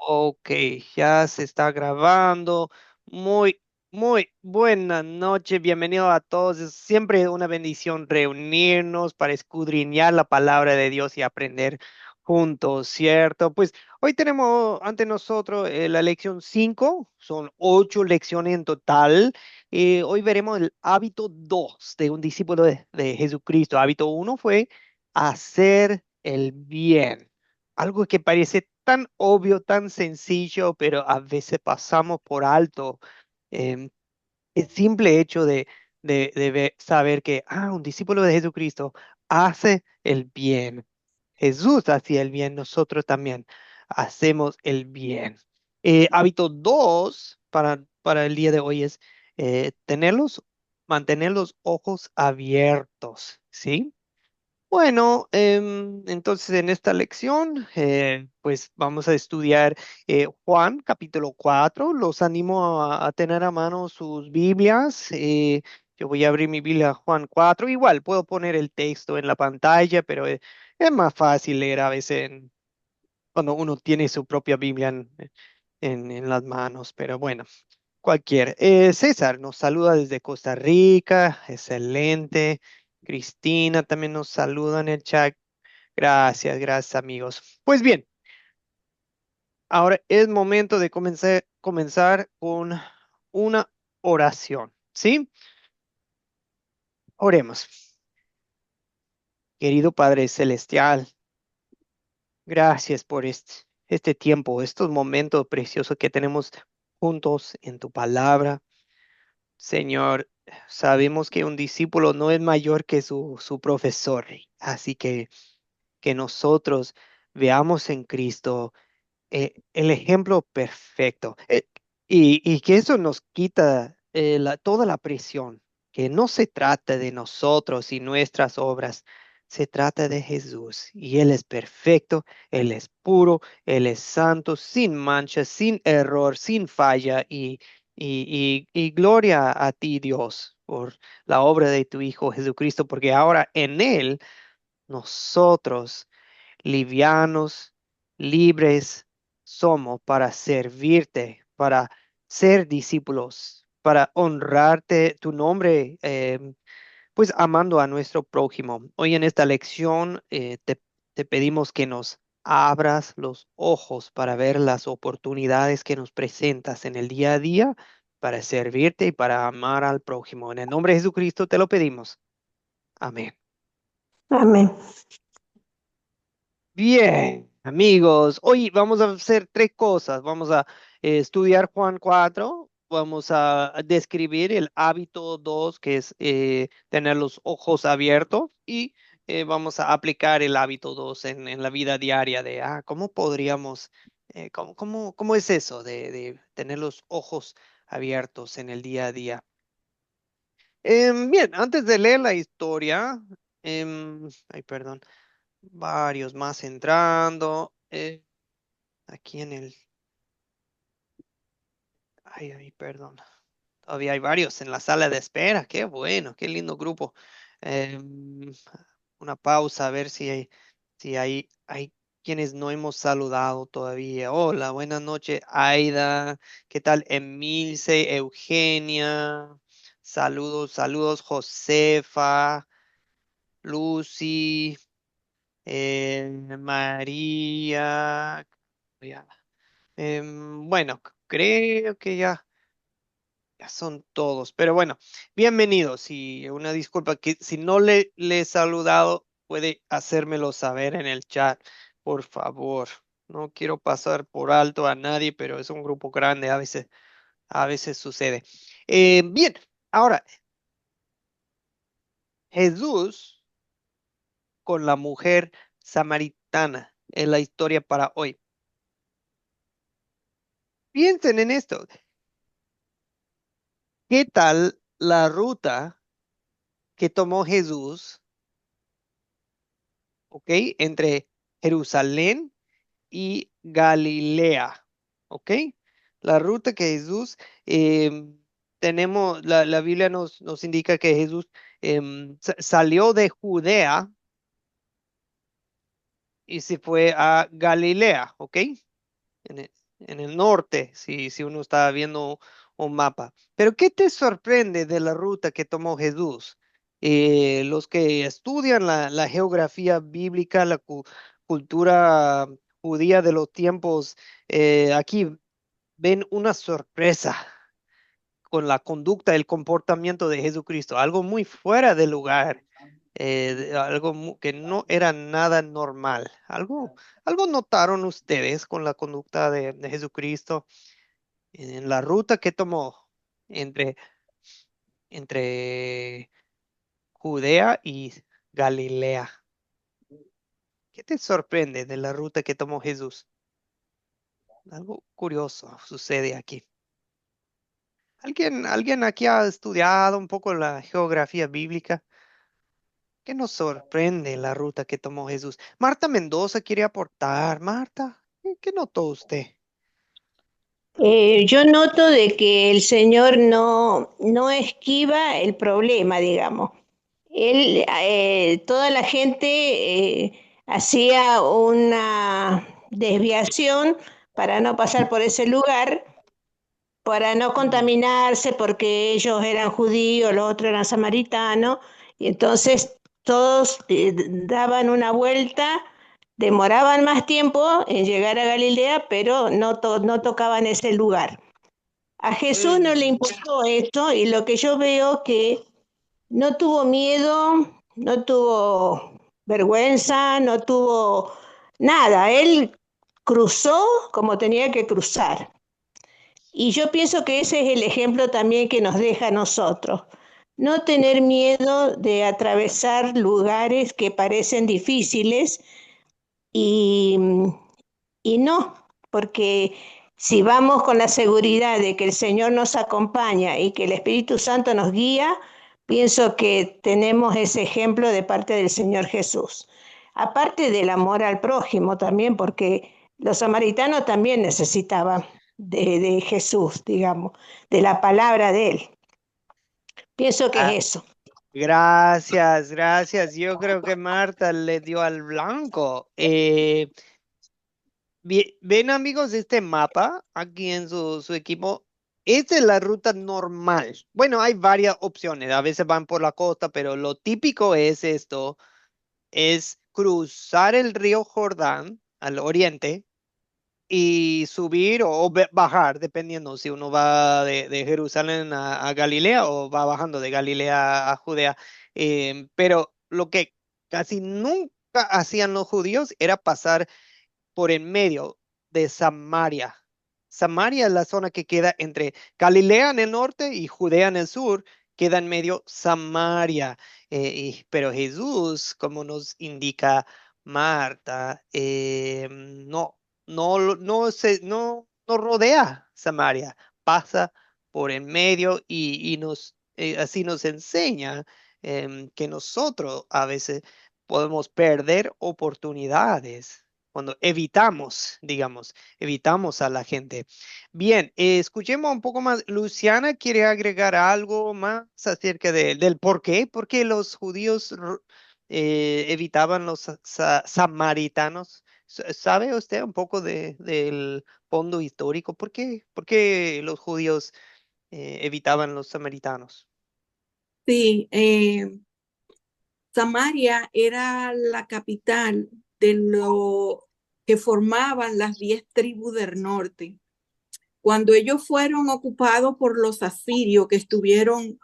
Ok, ya se está grabando. Muy, muy buena noche. Bienvenido a todos. Es siempre una bendición reunirnos para escudriñar la palabra de Dios y aprender juntos, ¿cierto? Pues hoy tenemos ante nosotros la lección 5. Son 8 lecciones en total. Hoy veremos el hábito 2 de un discípulo de Jesucristo. Hábito uno fue hacer el bien. Algo que parece tan obvio, tan sencillo, pero a veces pasamos por alto. em, el simple hecho de saber que un discípulo de Jesucristo hace el bien. Jesús hacía el bien, nosotros también hacemos el bien. Hábito 2 para el día de hoy es mantener los ojos abiertos, ¿sí? Bueno, entonces en esta lección, pues vamos a estudiar Juan capítulo 4. Los animo a tener a mano sus Biblias. Yo voy a abrir mi Biblia Juan 4. Igual puedo poner el texto en la pantalla, pero es más fácil leer a veces cuando uno tiene su propia Biblia en las manos. Pero bueno, cualquier. César nos saluda desde Costa Rica. Excelente. Cristina también nos saluda en el chat. Gracias, gracias amigos. Pues bien, ahora es momento de comenzar con una oración, ¿sí? Oremos. Querido Padre Celestial, gracias por este tiempo, estos momentos preciosos que tenemos juntos en tu palabra. Señor, sabemos que un discípulo no es mayor que su profesor, así que nosotros veamos en Cristo el ejemplo perfecto. Y que eso nos quita toda la presión, que no se trata de nosotros y nuestras obras, se trata de Jesús. Y Él es perfecto, Él es puro, Él es santo, sin mancha, sin error, sin falla. Y gloria a ti, Dios, por la obra de tu Hijo Jesucristo, porque ahora en Él nosotros livianos, libres somos para servirte, para ser discípulos, para honrarte tu nombre, pues amando a nuestro prójimo. Hoy en esta lección te pedimos que nos abras los ojos para ver las oportunidades que nos presentas en el día a día para servirte y para amar al prójimo. En el nombre de Jesucristo te lo pedimos. Amén. Amén. Bien, amigos, hoy vamos a hacer tres cosas. Vamos a estudiar Juan 4, vamos a describir el hábito 2, que es tener los ojos abiertos, y vamos a aplicar el hábito 2 en la vida diaria de, ¿cómo podríamos, cómo es eso de tener los ojos abiertos en el día a día? Bien, antes de leer la historia, ay, perdón, varios más entrando. Aquí en el... Ay, perdón. Todavía hay varios en la sala de espera. Qué bueno, qué lindo grupo. Em, una pausa a ver si hay quienes no hemos saludado todavía. Hola, buenas noches, Aida. ¿Qué tal, Emilce, Eugenia? Saludos, saludos, Josefa, Lucy, María. Ya. Bueno, creo que ya son todos, pero bueno, bienvenidos y una disculpa que si no le he saludado, puede hacérmelo saber en el chat, por favor. No quiero pasar por alto a nadie, pero es un grupo grande, a veces sucede. Bien, ahora, Jesús con la mujer samaritana es la historia para hoy. Piensen en esto. ¿Qué tal la ruta que tomó Jesús, ok, entre Jerusalén y Galilea, ok? La ruta que Jesús, la Biblia nos indica que Jesús salió de Judea y se fue a Galilea, ok. en el norte, si uno está viendo un mapa. Pero ¿qué te sorprende de la ruta que tomó Jesús? Los que estudian la geografía bíblica, cultura judía de los tiempos, aquí ven una sorpresa con la conducta, el comportamiento de Jesucristo, algo muy fuera de lugar, algo que no era nada normal. Algo notaron ustedes con la conducta de Jesucristo en la ruta que tomó entre, entre Judea y Galilea. ¿Qué te sorprende de la ruta que tomó Jesús? Algo curioso sucede aquí. ¿Alguien aquí ha estudiado un poco la geografía bíblica? ¿Qué nos sorprende la ruta que tomó Jesús? Marta Mendoza quiere aportar. Marta, ¿qué notó usted? Yo noto de que el Señor no esquiva el problema, digamos. Toda la gente hacía una desviación para no pasar por ese lugar, para no Mm. contaminarse, porque ellos eran judíos, los otros eran samaritanos, y entonces todos daban una vuelta, demoraban más tiempo en llegar a Galilea, pero no tocaban ese lugar. A Jesús no le Eh, importó esto y lo que yo veo que no tuvo miedo, no tuvo vergüenza, no tuvo nada. Él cruzó como tenía que cruzar. Y yo pienso que ese es el ejemplo también que nos deja a nosotros. No tener miedo de atravesar lugares que parecen difíciles y, y no, porque si vamos con la seguridad de que el Señor nos acompaña y que el Espíritu Santo nos guía, pienso que tenemos ese ejemplo de parte del Señor Jesús. Aparte del amor al prójimo también, porque los samaritanos también necesitaban de Jesús, digamos, de la palabra de Él. Pienso que ah, es eso. gracias, gracias. Yo creo que Marta le dio al blanco. Ven amigos, este mapa aquí en su equipo. Esta es la ruta normal. Bueno, hay varias opciones. A veces van por la costa, pero lo típico es esto, es cruzar el río Jordán al oriente y subir o bajar, dependiendo si uno va de Jerusalén a Galilea o va bajando de Galilea a Judea. Pero lo que casi nunca hacían los judíos era pasar por en medio de Samaria. Samaria es la zona que queda entre Galilea en el norte y Judea en el sur, queda en medio Samaria. Pero Jesús, como nos indica Marta, no rodea Samaria, pasa por en medio y así nos enseña que nosotros a veces podemos perder oportunidades cuando evitamos, digamos, evitamos a la gente. Bien, escuchemos un poco más. Luciana quiere agregar algo más acerca del por qué, por qué los judíos evitaban los samaritanos. ¿Sabe usted un poco del fondo histórico? Por qué los judíos evitaban los samaritanos? Sí, Samaria era la capital de lo que formaban las 10 tribus del norte. Cuando ellos fueron ocupados por los asirios, que estuvieron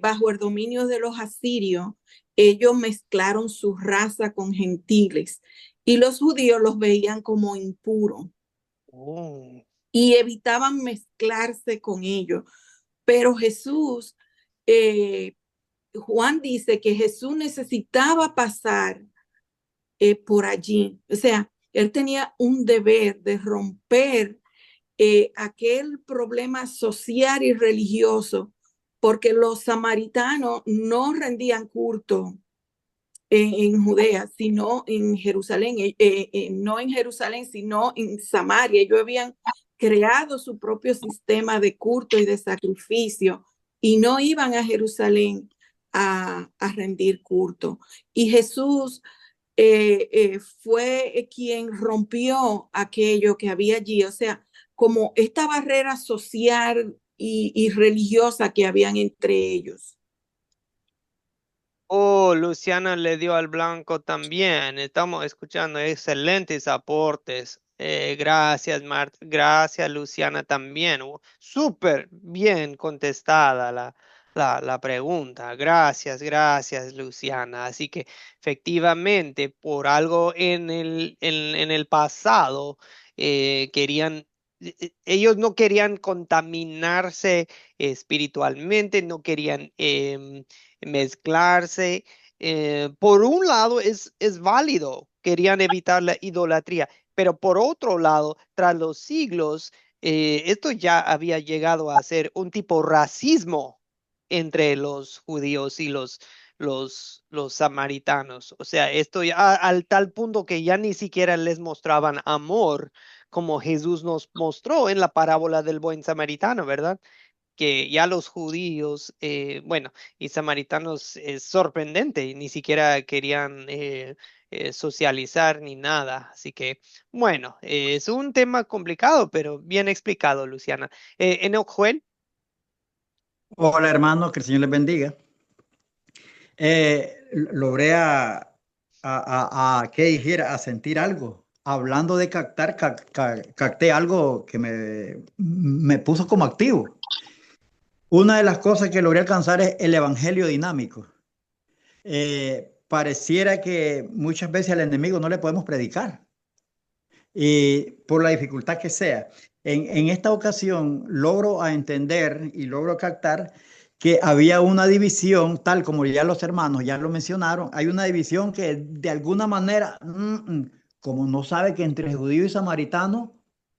bajo el dominio de los asirios, ellos mezclaron su raza con gentiles y los judíos los veían como impuros Oh. y evitaban mezclarse con ellos. Pero Jesús, eh, Juan dice que Jesús necesitaba pasar por allí. O sea, él tenía un deber de romper aquel problema social y religioso, porque los samaritanos no rendían culto en Judea, sino en Jerusalén, no en Jerusalén, sino en Samaria. Ellos habían creado su propio sistema de culto y de sacrificio y no iban a Jerusalén a rendir culto. Y Jesús fue quien rompió aquello que había allí. O sea, como esta barrera social y religiosa que habían entre ellos. Oh, Luciana le dio al blanco también. Estamos escuchando excelentes aportes. Gracias, Marta. Gracias, Luciana, también. Súper bien contestada la pregunta. Gracias, gracias, Luciana. Así que efectivamente, por algo en el pasado, querían, ellos no querían contaminarse espiritualmente, no querían mezclarse. Por un lado es válido, querían evitar la idolatría, pero por otro lado, tras los siglos, esto ya había llegado a ser un tipo racismo entre los judíos y los samaritanos. O sea, esto ya al tal punto que ya ni siquiera les mostraban amor como Jesús nos mostró en la parábola del buen samaritano, ¿verdad? Que ya los judíos, bueno, y samaritanos es sorprendente, y ni siquiera querían socializar ni nada. Así que, bueno, es un tema complicado, pero bien explicado, Luciana. Enoch Joel, Hola hermano, que el Señor les bendiga. Logré ¿qué dijera? A sentir algo. Hablando de captar, capté algo que me puso como activo. Una de las cosas que logré alcanzar es el evangelio dinámico. Pareciera que muchas veces al enemigo no le podemos predicar, y por la dificultad que sea. En esta ocasión logro a entender y logro captar que había una división, tal como ya los hermanos ya lo mencionaron, hay una división que de alguna manera, como no sabe que entre judío y samaritano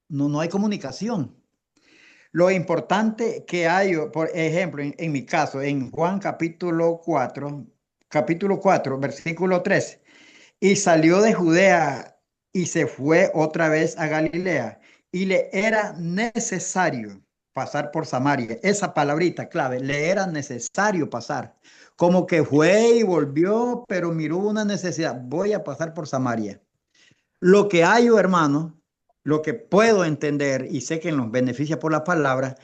no hay comunicación. Lo importante que hay, por ejemplo, en mi caso, en Juan capítulo 4 versículo 3, y salió de Judea y se fue otra vez a Galilea, y le era necesario pasar por Samaria. Esa palabrita clave, le era necesario pasar. Como que fue y volvió, pero miró una necesidad. Voy a pasar por Samaria. Lo que hay, hermano, lo que puedo entender, y sé que nos beneficia por la palabra,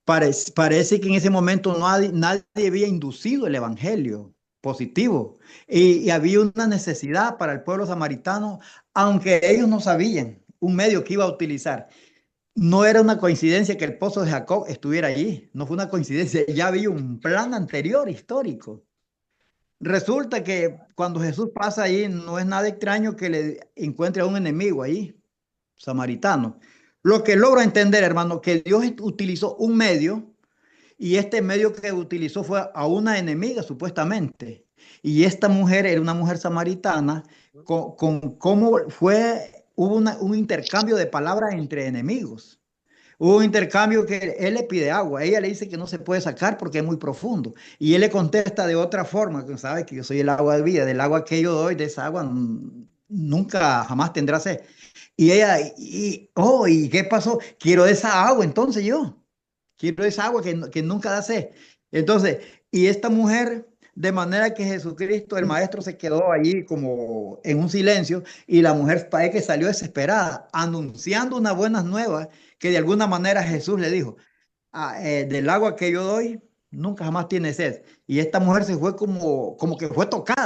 parece que en ese momento nadie había inducido el evangelio positivo, y había una necesidad para el pueblo samaritano, aunque ellos no sabían un medio que iba a utilizar. No era una coincidencia que el pozo de Jacob estuviera allí, no fue una coincidencia, ya había un plan anterior histórico. Resulta que cuando Jesús pasa ahí, no es nada extraño que le encuentre a un enemigo ahí, samaritano. Lo que logro entender, hermano, que Dios utilizó un medio, y este medio que utilizó fue a una enemiga, supuestamente. Y esta mujer era una mujer samaritana, con cómo fue, hubo un intercambio de palabras entre enemigos. Hubo un intercambio que él le pide agua, ella le dice que no se puede sacar porque es muy profundo. Y él le contesta de otra forma, que sabe que yo soy el agua de vida, del agua que yo doy, de esa agua nunca jamás tendrá sed. Y ella, ¿y qué pasó? Quiero esa agua, entonces yo. Quiero esa agua que nunca da sed. Entonces, y esta mujer, de manera que Jesucristo, el maestro, se quedó allí como en un silencio, y la mujer parece que salió desesperada, anunciando unas buenas nuevas, que de alguna manera Jesús le dijo: del agua que yo doy, nunca jamás tiene sed. Y esta mujer se fue como que fue tocada.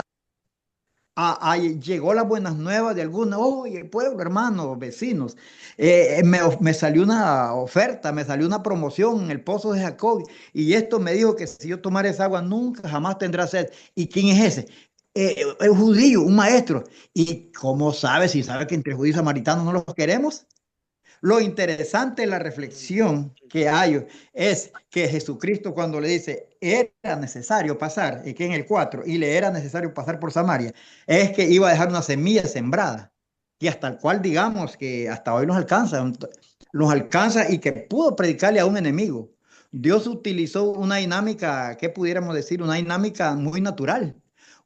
Llegó las buenas nuevas de alguna, oye, pueblo, hermanos, vecinos, me salió una oferta, me salió una promoción en el pozo de Jacob, y esto me dijo que si yo tomara esa agua nunca jamás tendrá sed. ¿Y quién es ese? El judío, un maestro. ¿Y cómo sabe? Si sabe que entre judíos y samaritanos no los queremos. Lo interesante de la reflexión que hay es que Jesucristo, cuando le dice era necesario pasar, y que en el 4, y le era necesario pasar por Samaria, es que iba a dejar una semilla sembrada, y hasta el cual digamos que hasta hoy nos alcanza, y que pudo predicarle a un enemigo. Dios utilizó una dinámica, ¿qué pudiéramos decir? Una dinámica muy natural.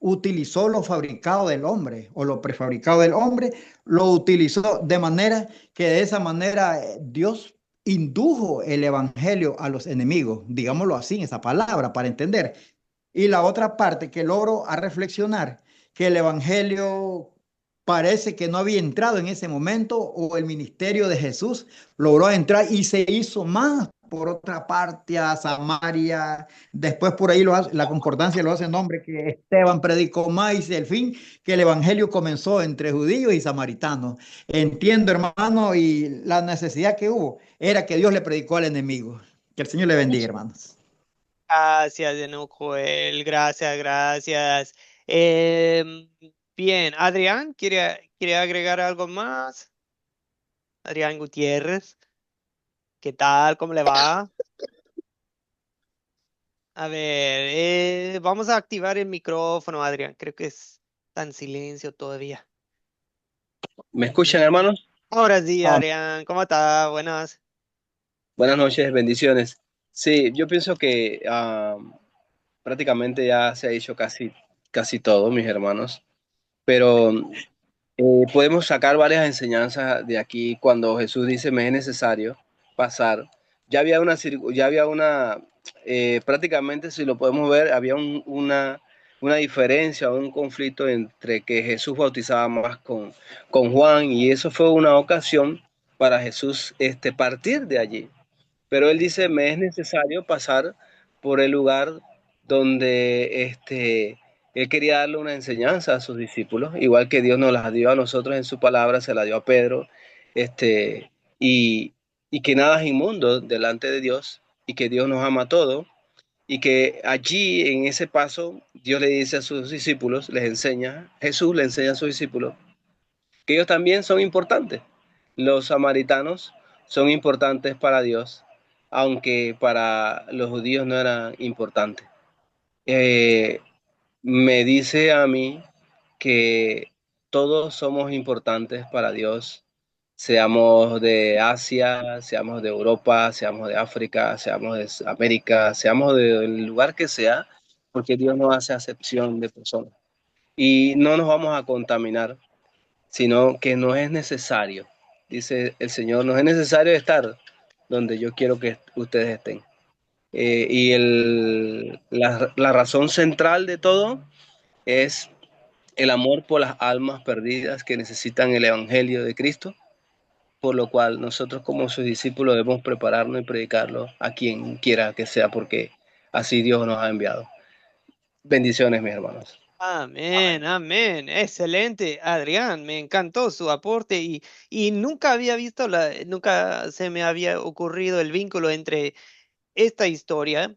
Utilizó lo fabricado del hombre, o lo prefabricado del hombre, lo utilizó de manera que de esa manera Dios indujo el evangelio a los enemigos, digámoslo así, en esa palabra, para entender. Y la otra parte que logro a reflexionar, que el evangelio parece que no había entrado en ese momento o el ministerio de Jesús logró entrar y se hizo más por otra parte a Samaria. Después por ahí la concordancia lo hace nombre que Esteban predicó más y el fin que el evangelio comenzó entre judíos y samaritanos. Entiendo, hermano, y la necesidad que hubo era que Dios le predicó al enemigo. Que el Señor le bendiga, hermanos. Gracias, Joel. Gracias, gracias. Em, bien, Adrián, ¿quiere agregar algo más? Adrián Gutiérrez, ¿qué tal? ¿Cómo le va? A ver, vamos a activar el micrófono, Adrián. Creo que está en silencio todavía. ¿Me escuchan, hermanos? Ahora sí, Amén. Adrián, ¿cómo está? Buenas. Buenas noches, bendiciones. Sí, yo pienso que prácticamente ya se ha dicho casi todo, mis hermanos, pero podemos sacar varias enseñanzas de aquí cuando Jesús dice, me es necesario pasar. Prácticamente si lo podemos ver, había una diferencia, un conflicto entre que Jesús bautizaba más con Juan y eso fue una ocasión para Jesús partir de allí. Pero él dice, me es necesario pasar por el lugar donde él quería darle una enseñanza a sus discípulos, igual que Dios nos la dio a nosotros en su palabra, se la dio a Pedro, este, y, y que nada es inmundo delante de Dios, y que Dios nos ama a todos, y que allí en ese paso Dios le dice a sus discípulos, Jesús le enseña a sus discípulos, que ellos también son importantes. Los samaritanos son importantes para Dios, aunque para los judíos no eran importantes. Eh, Me dice a mí que todos somos importantes para Dios, seamos de Asia, seamos de Europa, seamos de África, seamos de América, seamos del lugar que sea, porque Dios no hace acepción de personas. Y no nos vamos a contaminar, sino que no es necesario, dice el Señor, no es necesario estar donde yo quiero que ustedes estén. La razón central de todo es el amor por las almas perdidas que necesitan el Evangelio de Cristo, por lo cual nosotros como sus discípulos debemos prepararnos y predicarlo a quien quiera que sea, porque así Dios nos ha enviado. Bendiciones, mis hermanos. Amén, amén. Excelente, Adrián. Me encantó su aporte y nunca había visto nunca se me había ocurrido el vínculo entre esta historia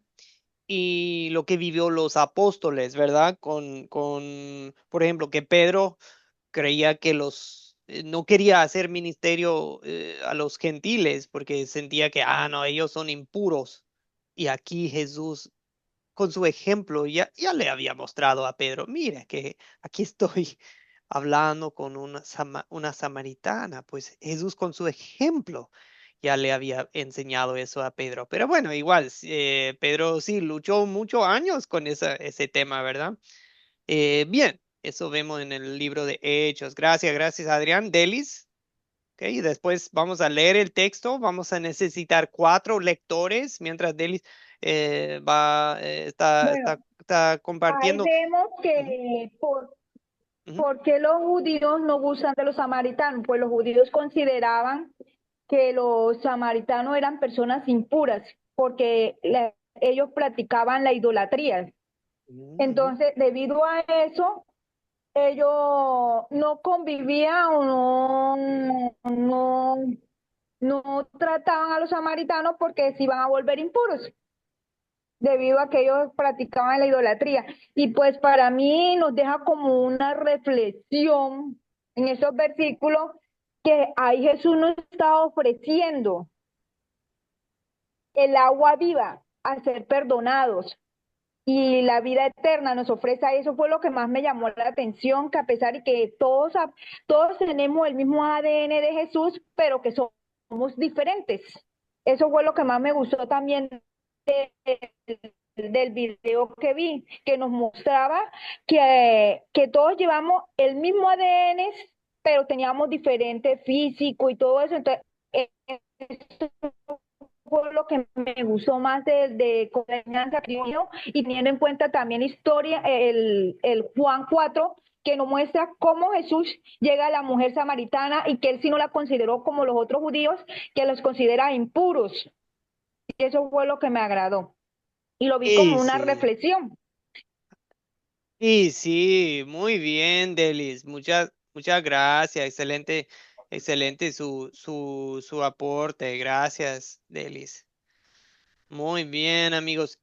y lo que vivió los apóstoles, ¿verdad? Por ejemplo, que Pedro creía que no quería hacer ministerio a los gentiles porque sentía que, no, ellos son impuros. Y aquí Jesús, con su ejemplo, ya le había mostrado a Pedro, mira que aquí estoy hablando con una samaritana, pues Jesús con su ejemplo ya le había enseñado eso a Pedro. Pero bueno, igual, Pedro sí luchó muchos años con ese tema, ¿verdad? Bien, eso vemos en el libro de Hechos. Gracias, gracias, Adrián. Delis. Ok, después vamos a leer el texto. Vamos a necesitar 4 lectores mientras Delis Bueno, está ahí compartiendo. vemos Ujú, que ujú. por qué los judíos no gustan de los samaritanos, pues los judíos consideraban que los samaritanos eran personas impuras, porque ellos practicaban la idolatría. Ujú. Entonces, debido a eso, ellos no convivían o no trataban a los samaritanos porque se iban a volver impuros, debido a que ellos practicaban la idolatría. Y pues para mí nos deja como una reflexión en esos versículos que ahí Jesús nos está ofreciendo el agua viva a ser perdonados y la vida eterna nos ofrece. Eso fue lo que más me llamó la atención, que a pesar de que todos tenemos el mismo ADN de Jesús, pero que somos diferentes. Eso fue lo que más me gustó también del video que vi, que nos mostraba que todos llevamos el mismo ADN, pero teníamos diferente físico y todo eso. Entonces, esto fue lo que me gustó más de enseñanza criollo, y teniendo en cuenta también historia, el Juan 4, que nos muestra cómo Jesús llega a la mujer samaritana y que él sí no la consideró como los otros judíos, que los considera impuros. Y eso fue lo que me agradó. Y lo vi Y como una sí, reflexión. y sí, muy bien, Delis. Muchas gracias. Excelente, excelente su aporte. Gracias, Delis. Muy bien, amigos.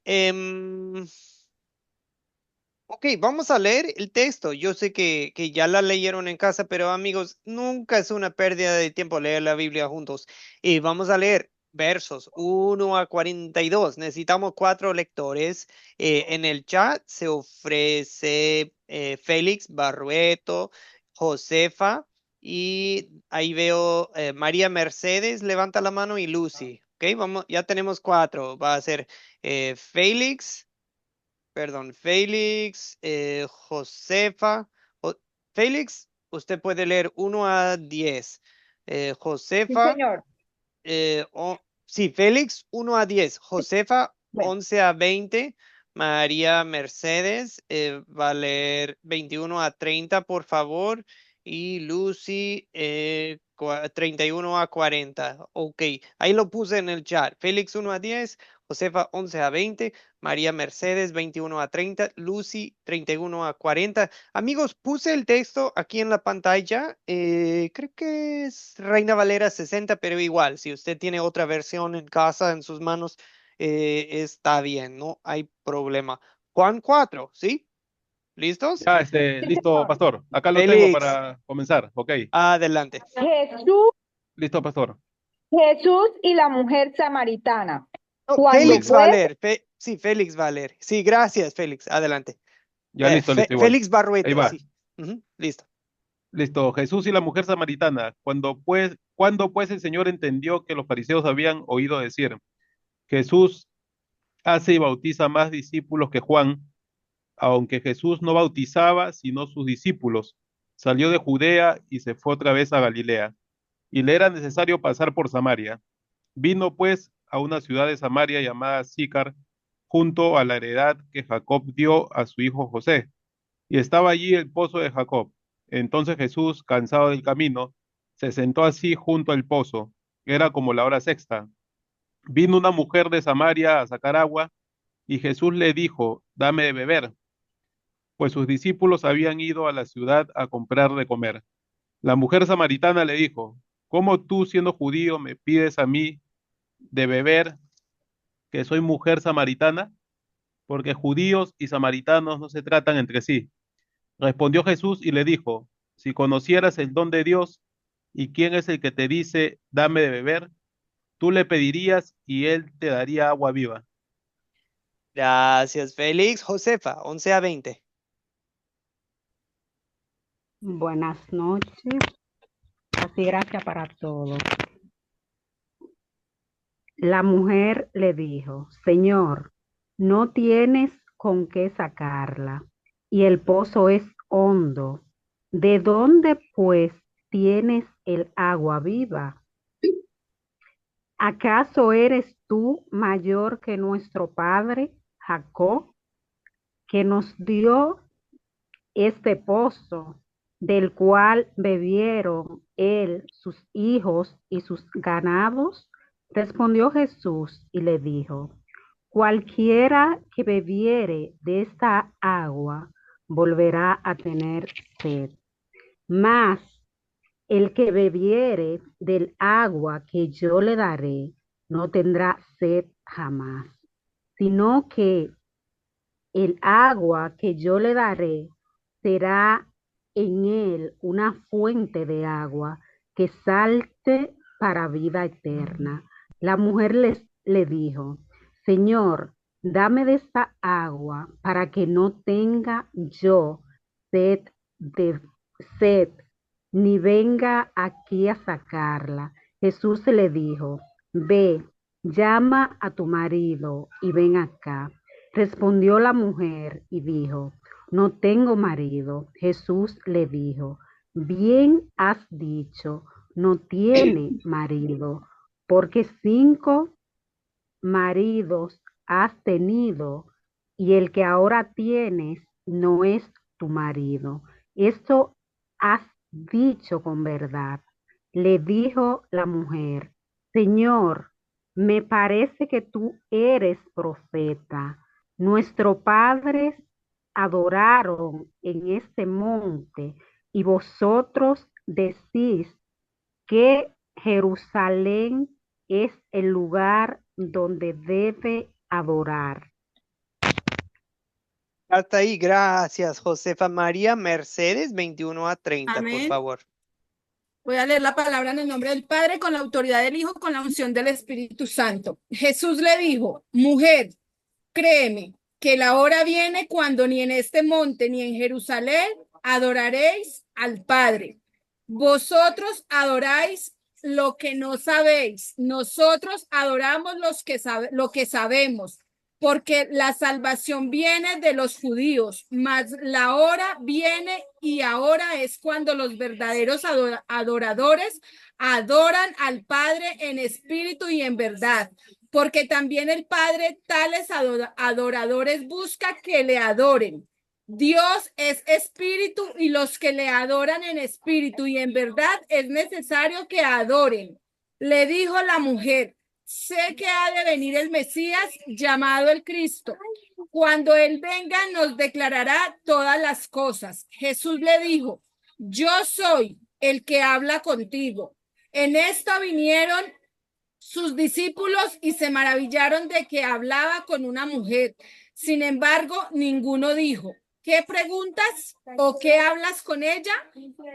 Ok, vamos a leer el texto. Yo sé que ya la leyeron en casa, pero amigos, nunca es una pérdida de tiempo leer la Biblia juntos. Y vamos a leer versos 1 a 42. Necesitamos 4 lectores. En el chat se ofrece Félix Barrueto, Josefa, y ahí veo María Mercedes, levanta la mano, y Lucy. Ok, vamos, ya tenemos 4. Va a ser Félix. Perdón, Félix, Josefa. Félix, usted puede leer 1 a 10. Sí, Josefa, señor. sí, Félix 1 a 10. Josefa Bueno, 11 a 20. María Mercedes va a leer 21 a 30, por favor. Y Lucy 31 a 40. Ok, ahí lo puse en el chat. Félix 1 a 10. Josefa 11 a 20. María Mercedes 21 a 30. Lucy 31 a 40. Amigos, puse el texto aquí en la pantalla. Creo que es Reina Valera 60, pero igual, si usted tiene otra versión en casa, en sus manos, está bien, no hay problema. Juan 4, ¿sí? ¿Listos? Ya, sí, listo, señor. pastor. Acá lo tengo Félix, para comenzar. Ok, adelante. Jesús, listo, pastor. Jesús y la mujer samaritana. No, Cuando Félix va a pues, leer. Sí, Félix va a leer. Sí, gracias, Félix. Adelante. Ya listo, listo, igual. Félix Ahí Barrueto, va. sí. Ujú, listo. Listo. Jesús y la mujer samaritana. Cuando pues el Señor entendió que los fariseos habían oído decir, Jesús hace y bautiza más discípulos que Juan, aunque Jesús no bautizaba, sino sus discípulos, salió de Judea y se fue otra vez a Galilea, y le era necesario pasar por Samaria. Vino pues a una ciudad de Samaria llamada Sícar, junto a la heredad que Jacob dio a su hijo José, y estaba allí el pozo de Jacob. Entonces Jesús, cansado del camino, se sentó así junto al pozo. Era como la hora sexta. Vino una mujer de Samaria a sacar agua, y Jesús le dijo, dame de beber, pues sus discípulos habían ido a la ciudad a comprar de comer. La mujer samaritana le dijo, ¿cómo tú, siendo judío, me pides a mí de beber, que soy mujer samaritana? Porque judíos y samaritanos no se tratan entre sí. Respondió Jesús y le dijo, si conocieras el don de Dios y quién es el que te dice, dame de beber, tú le pedirías y él te daría agua viva. Gracias, Félix. Josefa, 11 a 20. Buenas noches, así gracias para todos. La mujer le dijo, Señor, no tienes con qué sacarla, y el pozo es hondo. ¿De dónde pues tienes el agua viva? ¿Acaso eres tú mayor que nuestro padre Jacob, que nos dio este pozo, del cual bebieron él, sus hijos y sus ganados? Respondió Jesús y le dijo, cualquiera que bebiere de esta agua volverá a tener sed, mas el que bebiere del agua que yo le daré no tendrá sed jamás, sino que el agua que yo le daré será en él una fuente de agua que salte para vida eterna. La mujer le dijo, Señor, dame de esta agua para que no tenga yo sed de sed, ni venga aquí a sacarla. Jesús le dijo, ve, llama a tu marido y ven acá. Respondió la mujer y dijo, no tengo marido. Jesús le dijo, bien has dicho, no tiene marido, porque 5 maridos has tenido y el que ahora tienes no es tu marido. Esto has dicho con verdad. Le dijo la mujer, Señor, me parece que tú eres profeta. Nuestros padres adoraron en este monte y vosotros decís que Jerusalén es el lugar donde debe adorar. Hasta ahí, gracias, Josefa María Mercedes, 21 a 30, por Amén. favor. Voy a leer la palabra en el nombre del Padre, con la autoridad del Hijo, con la unción del Espíritu Santo. Jesús le dijo, mujer, créeme que la hora viene cuando ni en este monte ni en Jerusalén adoraréis al Padre. Vosotros adoráis lo que no sabéis. Nosotros adoramos lo que sabemos, porque la salvación viene de los judíos, mas la hora viene y ahora es cuando los verdaderos adoradores adoran al Padre en espíritu y en verdad, porque también el Padre tales adoradores busca que le adoren. Dios es espíritu y los que le adoran en espíritu y en verdad es necesario que adoren. Le dijo la mujer, sé que ha de venir el Mesías llamado el Cristo. Cuando él venga nos declarará todas las cosas. Jesús le dijo, yo soy el que habla contigo. En esto vinieron sus discípulos y se maravillaron de que hablaba con una mujer. Sin embargo, ninguno dijo, ¿qué preguntas o qué hablas con ella?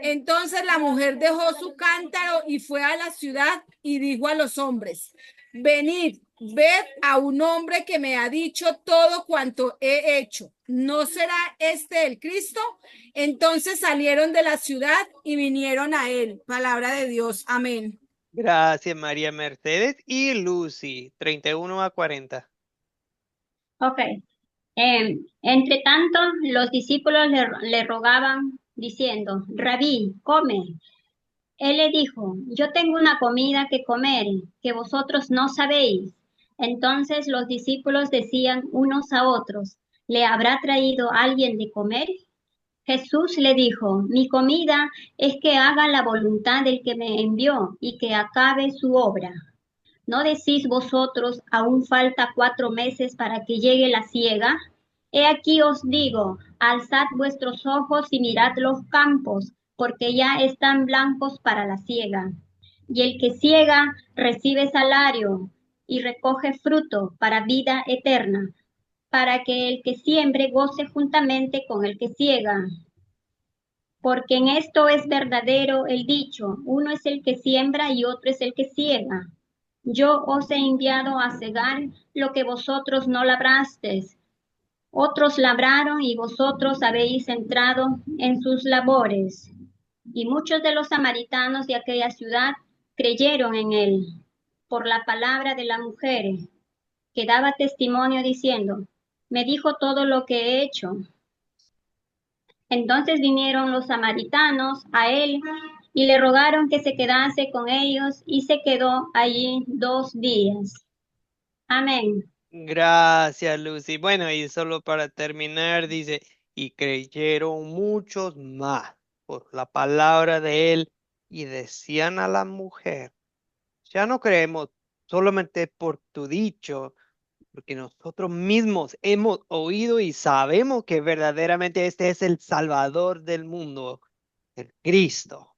Entonces la mujer dejó su cántaro y fue a la ciudad y dijo a los hombres, venid, ved a un hombre que me ha dicho todo cuanto he hecho. ¿No será este el Cristo? Entonces salieron de la ciudad y vinieron a él. Palabra de Dios. Amén. Gracias, María Mercedes. Y Lucy, 31 a 40. Ok. Entre tanto, los discípulos le rogaban diciendo, Rabí, come. Él le dijo, yo tengo una comida que comer que vosotros no sabéis. Entonces los discípulos decían unos a otros, ¿le habrá traído alguien de comer? Jesús le dijo, mi comida es que haga la voluntad del que me envió y que acabe su obra. ¿No decís vosotros, aún falta 4 meses para que llegue la siega? He aquí os digo, alzad vuestros ojos y mirad los campos, porque ya están blancos para la siega. Y el que siega recibe salario y recoge fruto para vida eterna, para que el que siembre goce juntamente con el que siega. Porque en esto es verdadero el dicho, uno es el que siembra y otro es el que siega. Yo os he enviado a cegar lo que vosotros no labrasteis. Otros labraron y vosotros habéis entrado en sus labores. Y muchos de los samaritanos de aquella ciudad creyeron en él por la palabra de la mujer, que daba testimonio diciendo, me dijo todo lo que he hecho. Entonces vinieron los samaritanos a él y le rogaron que se quedase con ellos y se quedó allí 2 días. Amén. Gracias, Lucy. Bueno, y solo para terminar, dice, y creyeron muchos más por la palabra de él y decían a la mujer, ya no creemos solamente por tu dicho, porque nosotros mismos hemos oído y sabemos que verdaderamente este es el Salvador del mundo, el Cristo.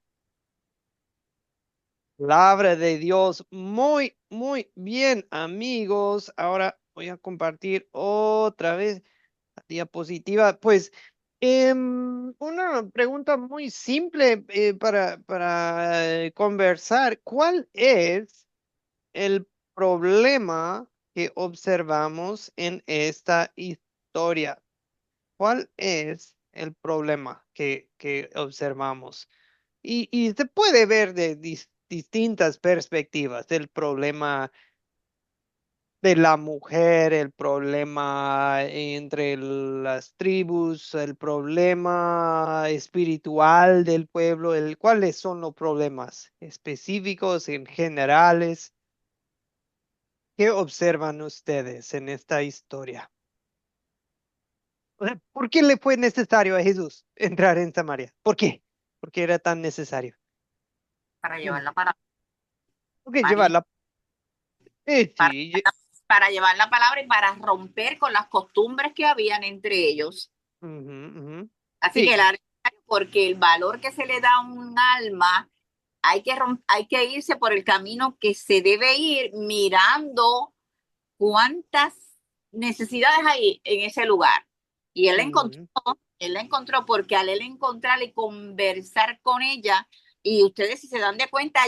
Palabra de Dios, muy, muy bien, amigos. Ahora voy a compartir otra vez la diapositiva. Pues una pregunta muy simple para conversar. ¿Cuál es el problema que observamos en esta historia? ¿Cuál es el problema que observamos? Y se puede ver de distintas perspectivas, el problema de la mujer, el problema entre las tribus, el problema espiritual del pueblo, ¿cuáles son los problemas específicos en generales? ¿Qué observan ustedes en esta historia? O sea, ¿por qué le fue necesario a Jesús entrar en Samaria? ¿Por qué? ¿Por qué era tan necesario? para Dime. llevar la palabra. ¿Por qué María, llevarla? para, Sí, para llevar la palabra y para romper con las costumbres que habían entre ellos. ujú, ujú. Así que Sí, era necesario porque el valor que se le da a un alma, hay que irse por el camino que se debe ir mirando cuántas necesidades hay en ese lugar. Y ujú, él la encontró porque al él encontrarla y conversar con ella, y ustedes si se dan de cuenta,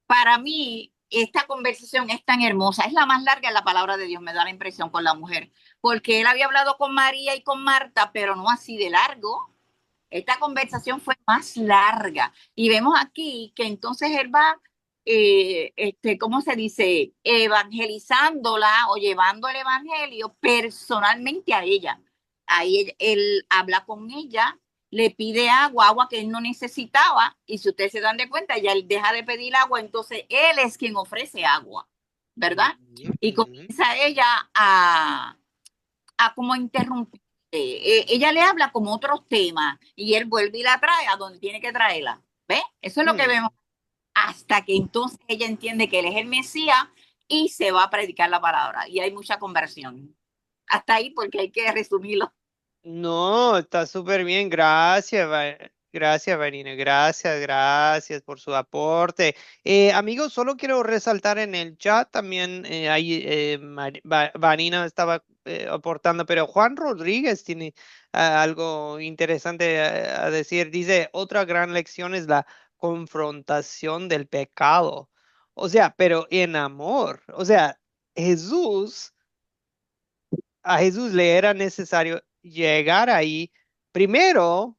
para mí, esta conversación es tan hermosa, es la más larga de la palabra de Dios, me da la impresión con la mujer, porque él había hablado con María y con Marta, pero no así de largo. Esta conversación fue más larga y vemos aquí que entonces él va, ¿cómo se dice? Evangelizándola o llevando el evangelio personalmente a ella. Ahí él habla con ella, le pide agua, agua que él no necesitaba, y si ustedes se dan de cuenta, ya él deja de pedir agua, entonces él es quien ofrece agua, ¿verdad? ujú, Y ujú. comienza ella a como interrumpir. Ella le habla como otros temas y él vuelve y la trae a donde tiene que traerla. ¿Ve? Eso es lo que vemos Mm. hasta que entonces ella entiende que él es el Mesías y se va a predicar la palabra. Y hay mucha conversión. Hasta ahí porque hay que resumirlo. No, está súper bien. Gracias, gracias, Vanina. Gracias, gracias por su aporte. Amigos, solo quiero resaltar en el chat también, ahí Vanina estaba aportando, pero Juan Rodríguez tiene algo interesante a decir. Dice, otra gran lección es la confrontación del pecado. O sea, pero en amor. O sea, Jesús a Jesús le era necesario llegar ahí primero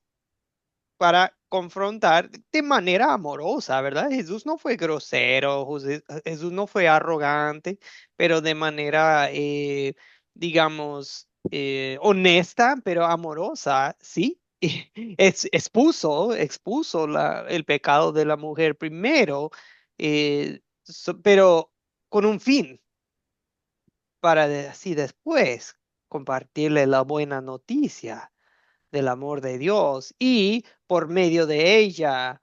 para confrontar de manera amorosa, ¿verdad? Jesús no fue grosero, Jesús no fue arrogante, pero de manera, digamos, honesta, pero amorosa, ¿sí? Expuso el pecado de la mujer primero, pero con un fin para así después compartirle la buena noticia del amor de Dios y por medio de ella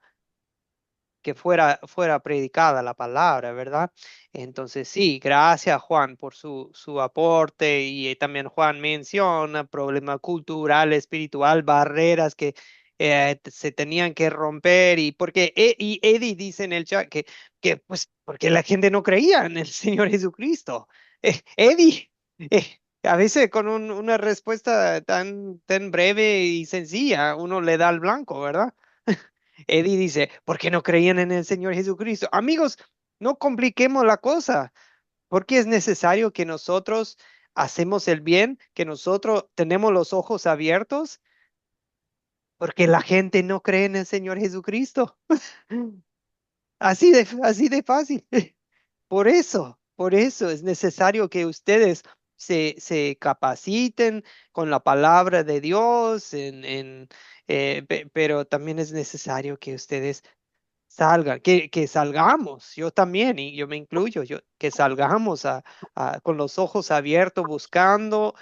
que fuera predicada la palabra, ¿verdad? Entonces, sí, gracias Juan por su aporte y también Juan menciona problema cultural, espiritual, barreras que se tenían que romper y porque y Eddie dice en el chat que pues porque la gente no creía en el Señor Jesucristo. Eddie, a veces con una respuesta tan breve y sencilla, uno le da al blanco, ¿verdad? Eddie dice, ¿por qué no creían en el Señor Jesucristo? Amigos, no compliquemos la cosa, porque es necesario que nosotros hacemos el bien, que nosotros tenemos los ojos abiertos, porque la gente no cree en el Señor Jesucristo. Así de fácil. Por eso es necesario que ustedes se capaciten con la palabra de Dios, pero también es necesario que ustedes que salgamos, yo también, y yo me incluyo, que salgamos con los ojos abiertos buscando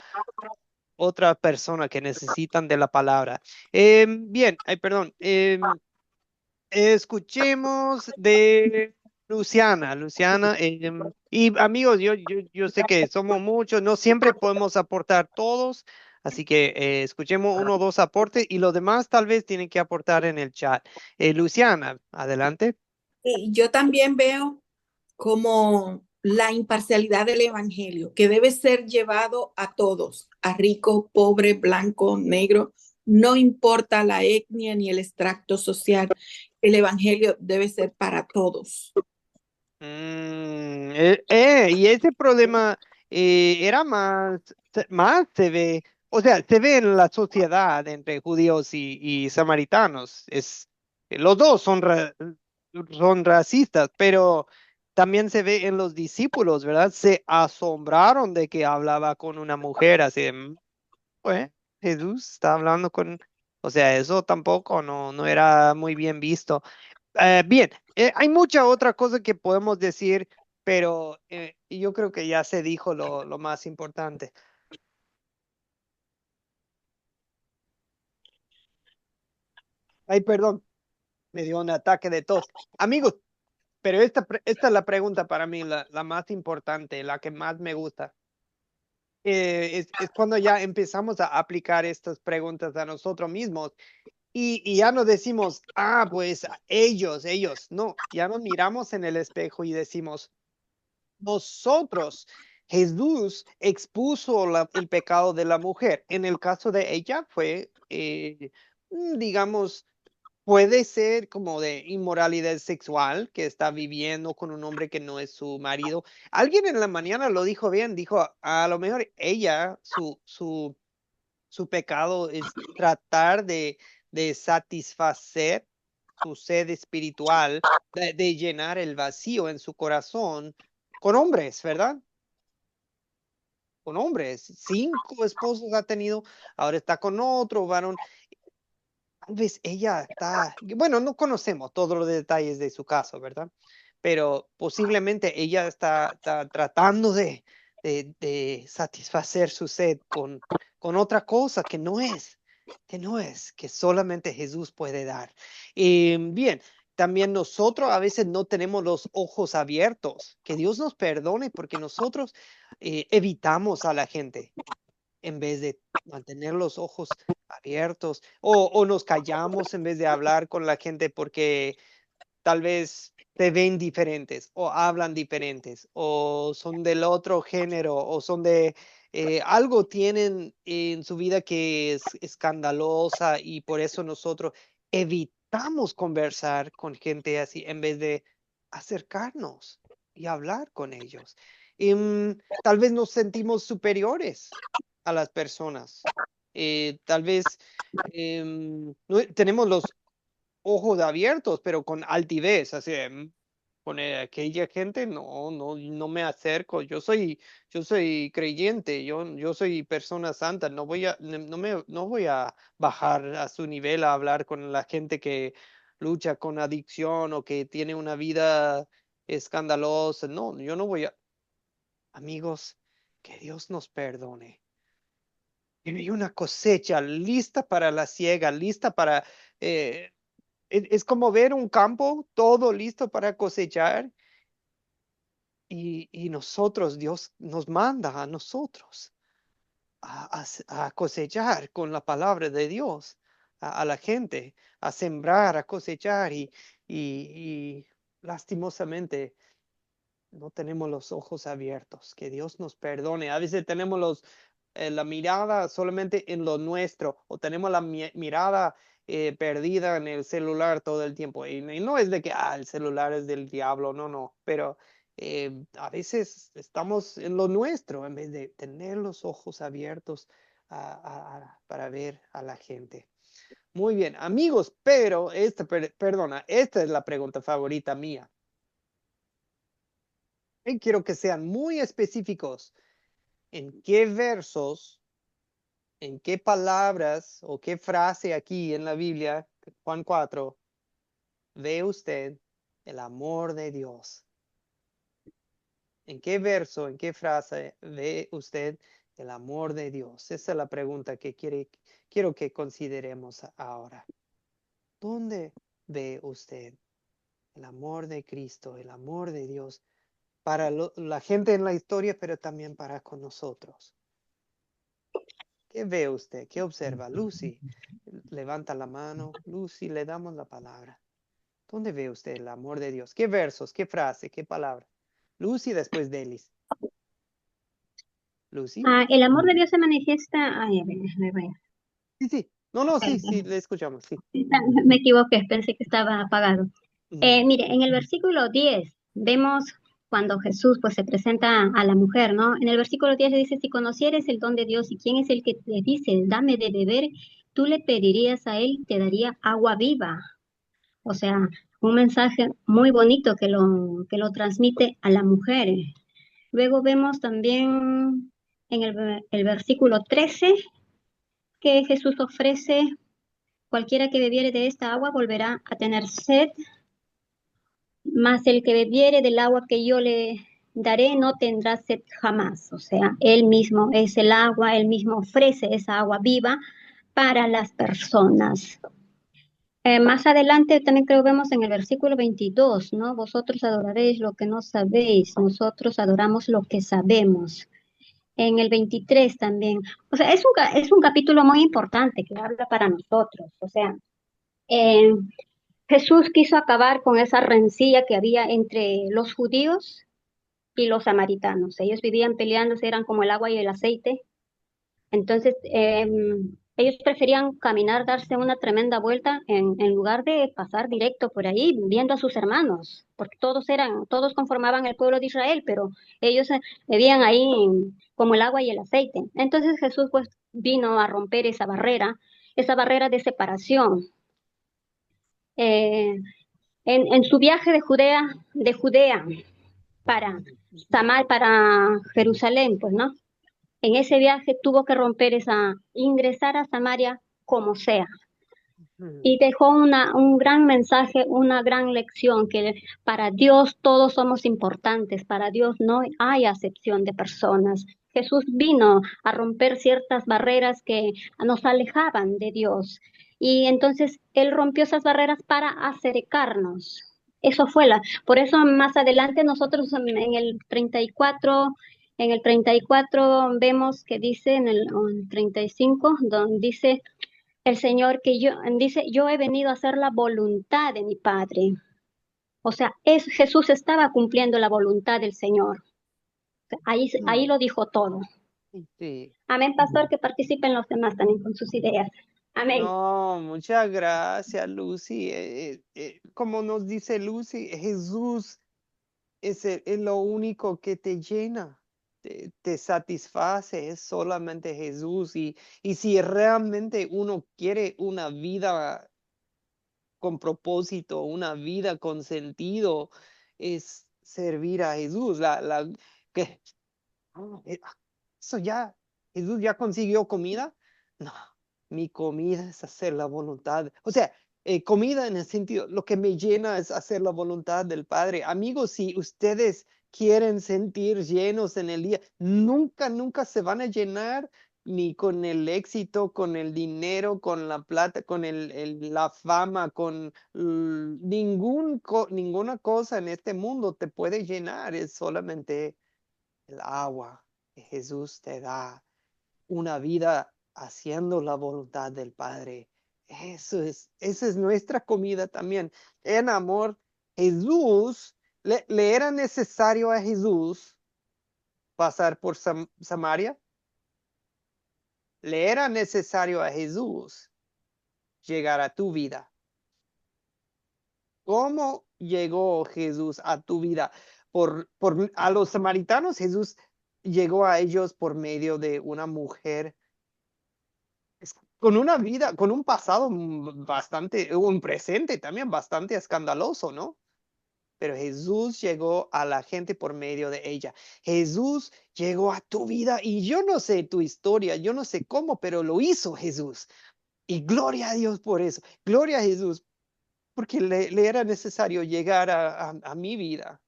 otra persona que necesitan de la palabra. Bien, ay, perdón, escuchemos de Luciana, y amigos, yo sé que somos muchos, no siempre podemos aportar todos, así que escuchemos uno o dos aportes y los demás tal vez tienen que aportar en el chat. Luciana, adelante. Y yo también veo como la imparcialidad del evangelio, que debe ser llevado a todos, a rico, pobre, blanco, negro, no importa la etnia ni el extracto social, el evangelio debe ser para todos. Y ese problema era más se ve, o sea, se ve en la sociedad entre judíos y samaritanos. Los dos son racistas, pero también se ve en los discípulos, ¿verdad? Se asombraron de que hablaba con una mujer así de, pues, Jesús está hablando con, o sea, eso tampoco no era muy bien visto. Bien, hay mucha otra cosa que podemos decir, pero yo creo que ya se dijo lo más importante. Ay, perdón, me dio un ataque de tos. Amigos, pero esta es la pregunta para mí, la más importante, la que más me gusta. Es cuando ya empezamos a aplicar estas preguntas a nosotros mismos y ya no decimos, pues ellos, no, ya nos miramos en el espejo y decimos, nosotros, Jesús expuso el pecado de la mujer. En el caso de ella fue, digamos, puede ser como de inmoralidad sexual, que está viviendo con un hombre que no es su marido. Alguien en la mañana lo dijo bien, dijo, a lo mejor ella, su pecado es tratar de satisfacer su sed espiritual, de llenar el vacío en su corazón con hombres, ¿verdad? Con hombres. 5 esposos ha tenido, ahora está con otro varón. Tal vez ella está, bueno, no conocemos todos los detalles de su caso, ¿verdad? Pero posiblemente ella está tratando de satisfacer su sed con otra cosa que solamente Jesús puede dar. Bien, también nosotros a veces no tenemos los ojos abiertos. Que Dios nos perdone porque nosotros evitamos a la gente en vez de mantener los ojos abiertos o nos callamos en vez de hablar con la gente porque tal vez te ven diferentes o hablan diferentes o son del otro género o son de algo tienen en su vida que es escandalosa y por eso nosotros evitamos conversar con gente así en vez de acercarnos y hablar con ellos. Tal vez nos sentimos superiores a las personas. Tal vez tenemos los ojos abiertos, pero con altivez, así, con aquella gente no me acerco. Yo soy creyente, yo soy persona santa, no voy a bajar a su nivel a hablar con la gente que lucha con adicción o que tiene una vida escandalosa. No, yo no voy a, amigos, que Dios nos perdone. Hay una cosecha lista para la siega, lista para es como ver un campo todo listo para cosechar y nosotros, Dios nos manda a nosotros a cosechar con la palabra de Dios a la gente, a sembrar, a cosechar y lastimosamente no tenemos los ojos abiertos. Que Dios nos perdone. A veces tenemos la mirada solamente en lo nuestro o tenemos la mirada perdida en el celular todo el tiempo. Y no es de que el celular es del diablo, no, pero a veces estamos en lo nuestro en vez de tener los ojos abiertos para ver a la gente. Muy bien, amigos, pero perdona, esta es la pregunta favorita mía. Y quiero que sean muy específicos en qué versos, en qué palabras o qué frase aquí en la Biblia, Juan 4, ve usted el amor de Dios. ¿En qué verso, en qué frase ve usted el amor de Dios? Esa es la pregunta que quiero que consideremos ahora. ¿Dónde ve usted el amor de Cristo, el amor de Dios para la gente en la historia, pero también para con nosotros? ¿Qué ve usted? ¿Qué observa? Lucy, levanta la mano. Lucy, le damos la palabra. ¿Dónde ve usted el amor de Dios? ¿Qué versos? ¿Qué frase? ¿Qué palabra? Lucy después Delis. Lucy. El amor de Dios se manifiesta. Ay, a ver. Sí. No, sí, le escuchamos, sí. Me equivoqué, pensé que estaba apagado. Mire, en el versículo 10 vemos cuando Jesús pues se presenta a la mujer, ¿no? En el versículo 10 le dice, si conocieres el don de Dios y quién es el que te dice, dame de beber, tú le pedirías a él, te daría agua viva. O sea, un mensaje muy bonito que lo transmite a la mujer. Luego vemos también en el versículo 13 que Jesús ofrece, cualquiera que bebiere de esta agua volverá a tener sed, mas el que bebiere del agua que yo le daré no tendrá sed jamás. O sea, él mismo es el agua, él mismo ofrece esa agua viva para las personas. Más adelante también creo vemos en el versículo 22, ¿no? Vosotros adoraréis lo que no sabéis, nosotros adoramos lo que sabemos. En el 23 también. O sea, es un capítulo muy importante que habla para nosotros. O sea, eh, Jesús quiso acabar con esa rencilla que había entre los judíos y los samaritanos. Ellos vivían peleándose, eran como el agua y el aceite. Entonces, ellos preferían caminar, darse una tremenda vuelta en lugar de pasar directo por ahí viendo a sus hermanos, porque todos conformaban el pueblo de Israel, pero ellos vivían ahí como el agua y el aceite. Entonces Jesús pues vino a romper esa barrera de separación. Eh, en su viaje de Judea para para Jerusalén, pues, ¿no? En ese viaje tuvo que ingresar a Samaria como sea. Y dejó un gran mensaje, una gran lección, que para Dios todos somos importantes, para Dios no hay acepción de personas. Jesús vino a romper ciertas barreras que nos alejaban de Dios. Y entonces Él rompió esas barreras para acercarnos. Por eso más adelante nosotros en el 34, vemos que dice en el 35, donde dice el Señor dice, yo he venido a hacer la voluntad de mi Padre. O sea, Jesús estaba cumpliendo la voluntad del Señor. Ahí lo dijo todo. Sí. Amén, pastor, que participen los demás también con sus ideas. Amén. No, muchas gracias, Lucy. Como nos dice Lucy, Jesús es lo único que te llena, te satisface, es solamente Jesús. Y si realmente uno quiere una vida con propósito, una vida con sentido, es servir a Jesús. Que, eso ya, Jesús ya consiguió comida. No, mi comida es hacer la voluntad. O sea, comida en el sentido, lo que me llena es hacer la voluntad del Padre. Amigos, si ustedes quieren sentir llenos en el día, nunca se van a llenar ni con el éxito, con el dinero, con la plata, con la fama, con ninguna cosa en este mundo te puede llenar. Es solamente el agua que Jesús te da, una vida haciendo la voluntad del Padre. Esa es nuestra comida también. En amor, Jesús, le era necesario a Jesús pasar por Samaria. Le era necesario a Jesús llegar a tu vida. ¿Cómo llegó Jesús a tu vida? A los samaritanos, Jesús llegó a ellos por medio de una mujer con una vida, con un pasado bastante, un presente también bastante escandaloso, ¿no? Pero Jesús llegó a la gente por medio de ella. Jesús llegó a tu vida y yo no sé tu historia, yo no sé cómo, pero lo hizo Jesús. Y gloria a Dios por eso. Gloria a Jesús, porque le era necesario llegar a mi vida.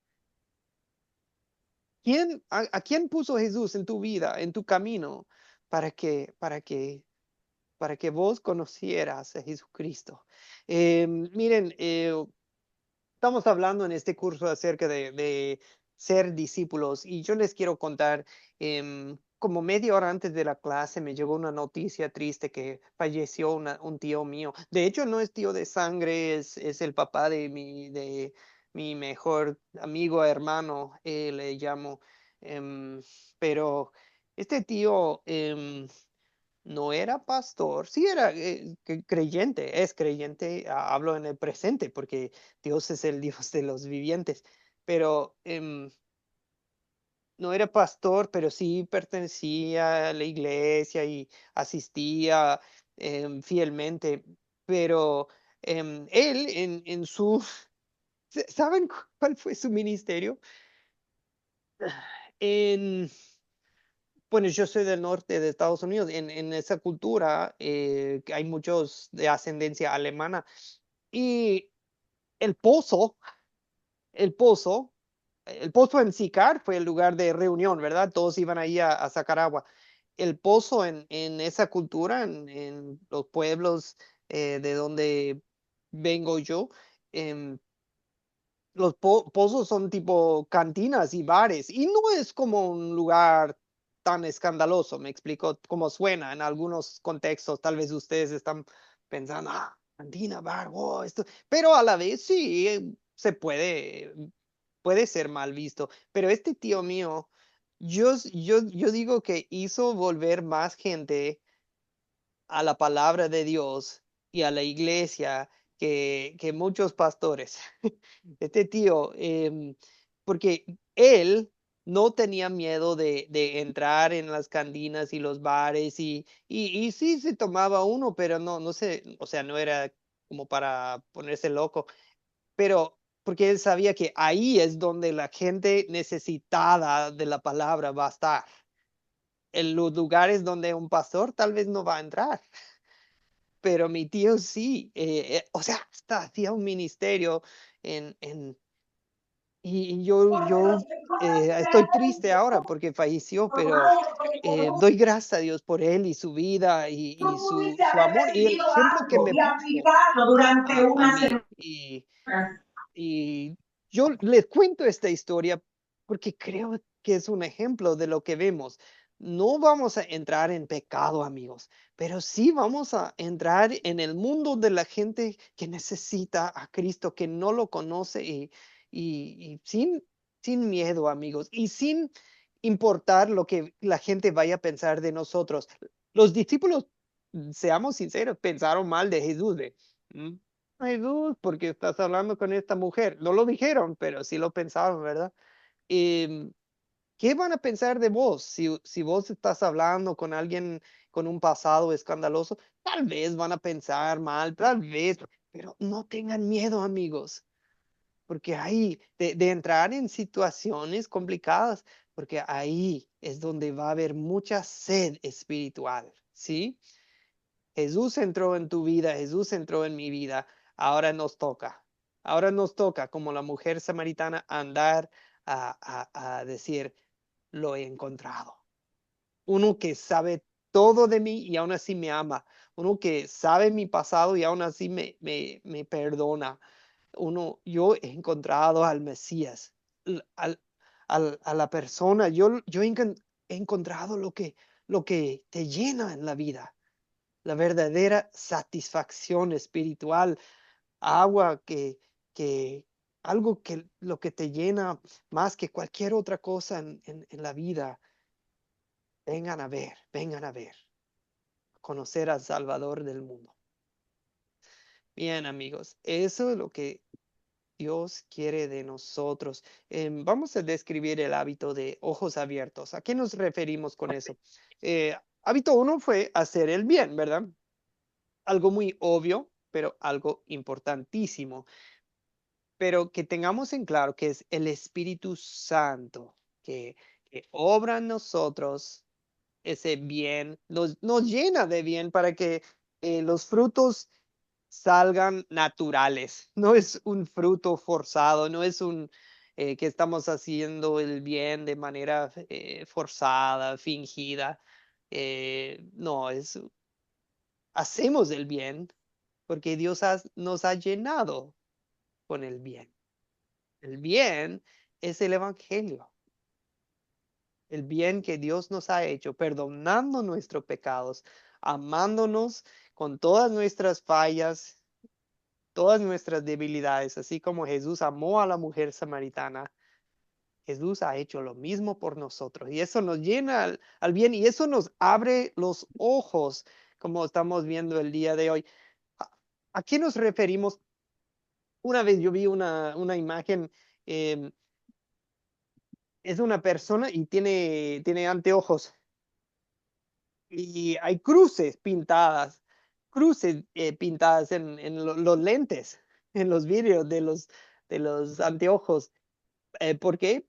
¿A quién puso Jesús en tu vida, en tu camino, para que vos conocieras a Jesucristo? Miren, estamos hablando en este curso acerca de ser discípulos y yo les quiero contar, como media hora antes de la clase me llegó una noticia triste que falleció un tío mío. De hecho, no es tío de sangre, es el papá de mi mejor amigo, hermano, le llamo. Pero este tío no era pastor, sí era creyente, es creyente, hablo en el presente porque Dios es el Dios de los vivientes, pero no era pastor, pero sí pertenecía a la iglesia y asistía fielmente, pero él en su, ¿saben cuál fue su ministerio? En Bueno, yo soy del norte de Estados Unidos. En esa cultura que hay muchos de ascendencia alemana. Y el pozo, el pozo, el pozo en Sicar fue el lugar de reunión, ¿verdad? Todos iban ahí a sacar agua. El pozo en esa cultura, en los pueblos de donde vengo yo, em, los pozos son tipo cantinas y bares y no es como un lugar tan escandaloso, me explico cómo suena en algunos contextos. Tal vez ustedes están pensando, cantina, bar, wow, esto, pero a la vez sí, puede ser mal visto. Pero este tío mío, yo digo que hizo volver más gente a la palabra de Dios y a la iglesia que muchos pastores. Este tío, porque él no tenía miedo de entrar en las cantinas y los bares y sí se tomaba uno, pero no sé, o sea, no era como para ponerse loco, pero porque él sabía que ahí es donde la gente necesitada de la palabra va a estar. En los lugares donde un pastor tal vez no va a entrar, pero mi tío sí, o sea, hasta hacía un ministerio en y yo estoy triste ahora porque falleció, pero doy gracias a Dios por él y su vida y su amor y el ejemplo que me puso a mí. Y yo les cuento esta historia porque creo que es un ejemplo de lo que vemos. No vamos a entrar en pecado, amigos, pero sí vamos a entrar en el mundo de la gente que necesita a Cristo, que no lo conoce y sin miedo, amigos, y sin importar lo que la gente vaya a pensar de nosotros. Los discípulos, seamos sinceros, pensaron mal de Jesús. "Mm, Jesús, porque estás hablando con esta mujer". No lo dijeron, pero sí lo pensaron, ¿verdad? Em, ¿Qué van a pensar de vos si vos estás hablando con alguien con un pasado escandaloso? Tal vez van a pensar mal, tal vez, pero no tengan miedo, amigos, porque ahí, de entrar en situaciones complicadas, porque ahí es donde va a haber mucha sed espiritual, ¿sí? Jesús entró en tu vida, Jesús entró en mi vida. Ahora nos toca. Ahora nos toca, como la mujer samaritana, andar a decir, lo he encontrado. Uno que sabe todo de mí y aún así me ama. Uno que sabe mi pasado y aún así me perdona. Yo he encontrado al Mesías, al, a la persona. He encontrado lo que te llena en la vida, la verdadera satisfacción espiritual, agua que algo que lo que te llena más que cualquier otra cosa en la vida. Vengan a ver, conocer al Salvador del mundo. Bien, amigos, eso es lo que Dios quiere de nosotros. Vamos a describir el hábito de ojos abiertos. ¿A qué nos referimos con eso? Hábito uno fue hacer el bien, ¿verdad? Algo muy obvio, pero algo importantísimo. Pero que tengamos en claro que es el Espíritu Santo que obra en nosotros ese bien, nos llena de bien para que los frutos salgan naturales. No es un fruto forzado, no es un que estamos haciendo el bien de manera forzada, fingida. No, hacemos el bien porque Dios nos ha llenado con el bien. El bien es el evangelio, el bien que Dios nos ha hecho, perdonando nuestros pecados, amándonos con todas nuestras fallas, todas nuestras debilidades, así como Jesús amó a la mujer samaritana. Jesús ha hecho lo mismo por nosotros y eso nos llena al bien y eso nos abre los ojos, como estamos viendo el día de hoy. ¿A, a qué nos referimos? Una vez yo vi una imagen, em, es una persona y tiene anteojos y hay cruces pintadas en los lentes, en los vidrios de los anteojos. ¿Por qué?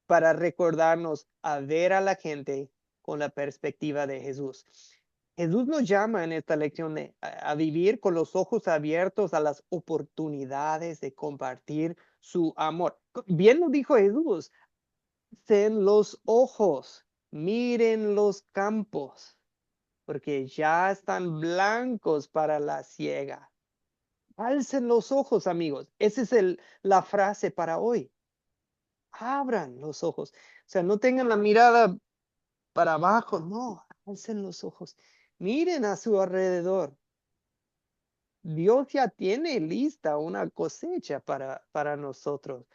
Para recordarnos a ver a la gente con la perspectiva de Jesús. Jesús nos llama en esta lección a vivir con los ojos abiertos a las oportunidades de compartir su amor. Bien lo dijo Jesús, en los ojos, miren los campos, porque ya están blancos para la siega. Alcen los ojos, amigos. Esa es la frase para hoy. Abran los ojos. O sea, no tengan la mirada para abajo, no, alcen los ojos. Miren a su alrededor. Dios ya tiene lista una cosecha para nosotros.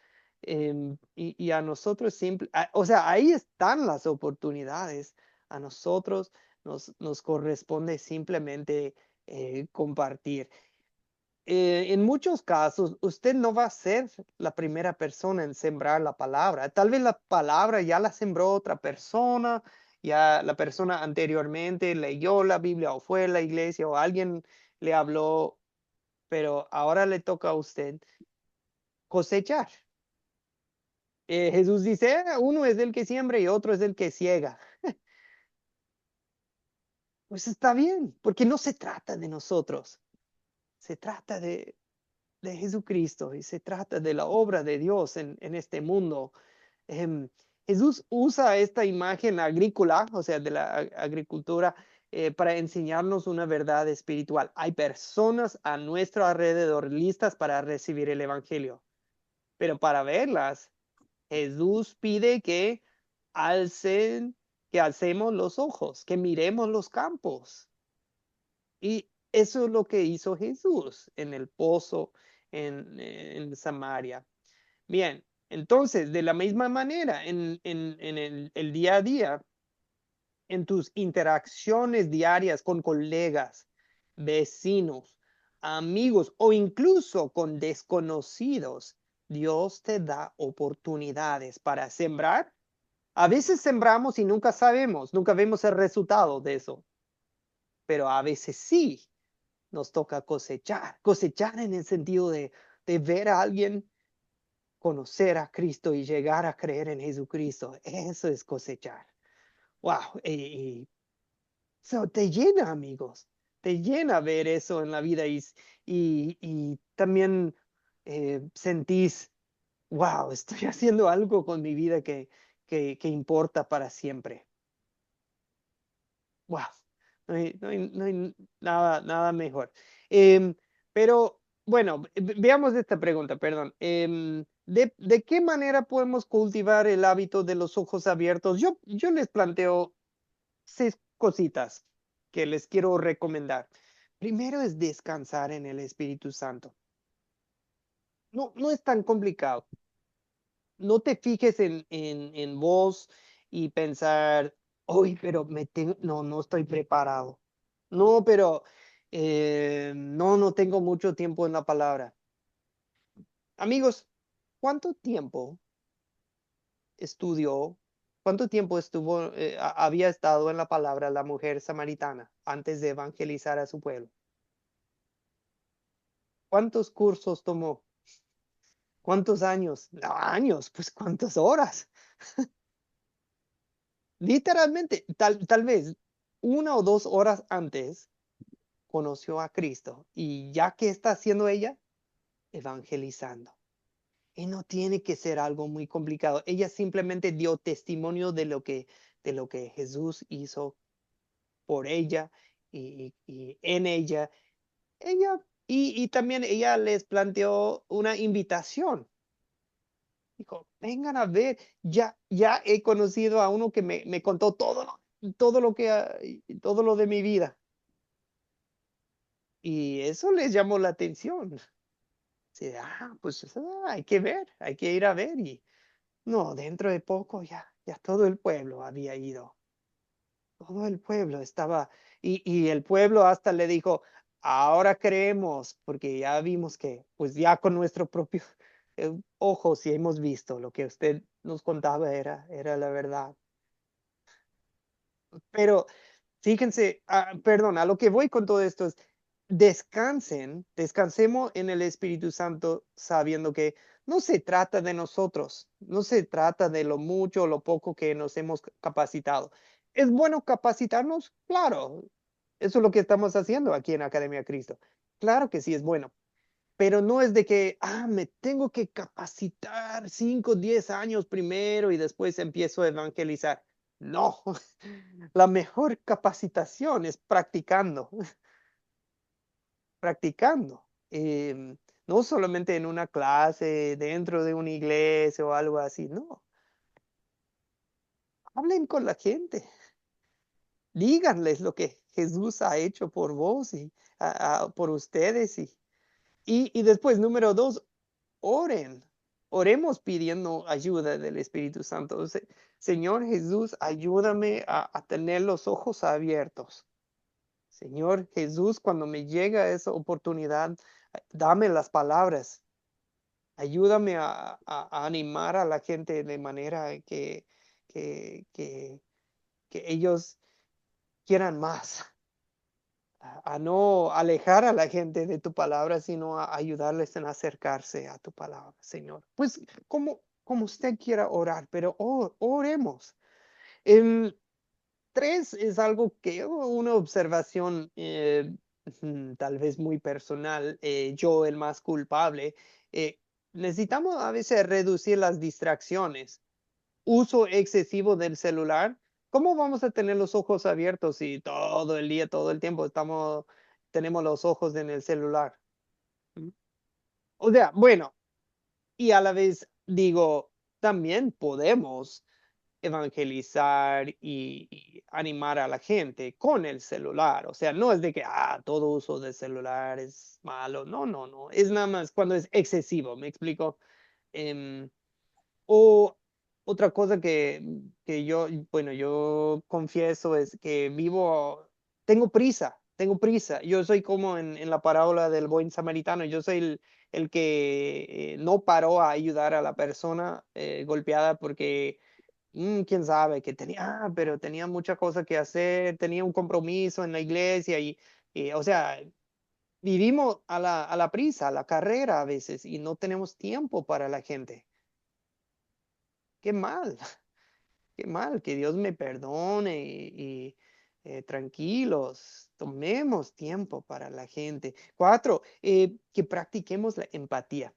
Y a nosotros o sea, ahí están las oportunidades. A nosotros nos corresponde simplemente compartir. En muchos casos, usted no va a ser la primera persona en sembrar la palabra. Tal vez la palabra ya la sembró otra persona, ya la persona anteriormente leyó la Biblia o fue a la iglesia o alguien le habló, pero ahora le toca a usted cosechar. Jesús dice, uno es el que siembra y otro es el que ciega. Pues está bien, porque no se trata de nosotros, se trata de Jesucristo y se trata de la obra de Dios en este mundo. Jesús usa esta imagen agrícola, o sea, de la agricultura, para enseñarnos una verdad espiritual. Hay personas a nuestro alrededor listas para recibir el Evangelio, pero para verlas, Jesús pide que alcemos los ojos, que miremos los campos. Y eso es lo que hizo Jesús en el pozo en Samaria. Bien, entonces, de la misma manera, en el día a día, en tus interacciones diarias con colegas, vecinos, amigos o incluso con desconocidos, Dios te da oportunidades para sembrar. A veces sembramos y nunca sabemos, nunca vemos el resultado de eso, pero a veces sí nos toca cosechar en el sentido de ver a alguien conocer a Cristo y llegar a creer en Jesucristo. Eso es cosechar. Wow. Te llena, amigos. Te llena ver eso en la vida y también sentís, wow, estoy haciendo algo con mi vida que importa para siempre. Wow. No hay nada mejor. Pero bueno, veamos esta pregunta, perdón. ¿De qué manera podemos cultivar el hábito de los ojos abiertos? Yo les planteo 6 cositas que les quiero recomendar. Primero es descansar en el Espíritu Santo. No es tan complicado. No te fijes en vos y pensar, hoy, pero no estoy preparado. No, pero no tengo mucho tiempo en la palabra. Amigos, ¿cuánto tiempo estudió, cuánto tiempo había estado en la palabra la mujer samaritana antes de evangelizar a su pueblo? ¿Cuántos cursos tomó? ¿Cuántos años? No, años, pues cuántas horas. Literalmente, tal vez 1 o 2 horas antes conoció a Cristo y ya que está haciendo ella, evangelizando. Y no tiene que ser algo muy complicado. Ella simplemente dio testimonio de lo que Jesús hizo por ella y en ella. Y también ella les planteó una invitación. Dijo, vengan a ver, ya he conocido a uno que me contó todo lo de mi vida. Y eso les llamó la atención. Sí, pues hay que ver, hay que ir a ver. Y no, dentro de poco ya todo el pueblo había ido. Todo el pueblo estaba, y el pueblo hasta le dijo, ahora creemos, porque ya vimos que, pues ya con nuestro propio ojos y hemos visto lo que usted nos contaba era la verdad. Pero fíjense, perdón, a lo que voy con todo esto es, descansemos en el Espíritu Santo sabiendo que no se trata de nosotros, no se trata de lo mucho o lo poco que nos hemos capacitado. ¿Es bueno capacitarnos? Claro, eso es lo que estamos haciendo aquí en Academia Cristo. Claro que sí es bueno, pero no es de que, me tengo que capacitar 5, 10 años primero y después empiezo a evangelizar. No, la mejor capacitación es practicando. Practicando. no solamente en una clase, dentro de una iglesia o algo así, no. Hablen con la gente, díganles lo que Jesús ha hecho por vos y por ustedes. Y después, número 2, oren. Oremos pidiendo ayuda del Espíritu Santo. Señor Jesús, ayúdame a tener los ojos abiertos. Señor Jesús, cuando me llega esa oportunidad, dame las palabras. Ayúdame a animar a la gente de manera que, que, que ellos quieran más. A no alejar a la gente de tu palabra, sino a ayudarles en acercarse a tu palabra, Señor. Pues como usted quiera orar, pero oremos. El 3 es algo que una observación tal vez muy personal, yo el más culpable. Necesitamos a veces reducir las distracciones. Uso excesivo del celular. ¿Cómo vamos a tener los ojos abiertos si todo el día, todo el tiempo tenemos los ojos en el celular? ¿Mm? O sea, bueno, y a la vez digo, también podemos evangelizar y animar a la gente con el celular. O sea, no es de que todo uso de celular es malo. No, no, no. Es nada más cuando es excesivo, ¿me explico? Em, o otra cosa que yo, bueno, yo confieso es que tengo prisa, tengo prisa. Yo soy como en la parábola del buen samaritano. Yo soy el que no paró a ayudar a la persona golpeada porque quién sabe, pero tenía mucha cosa que hacer, tenía un compromiso en la iglesia o sea, vivimos a la prisa, a la carrera a veces y no tenemos tiempo para la gente. Qué mal, qué mal, que Dios me perdone tranquilos, tomemos tiempo para la gente. 4, que practiquemos la empatía.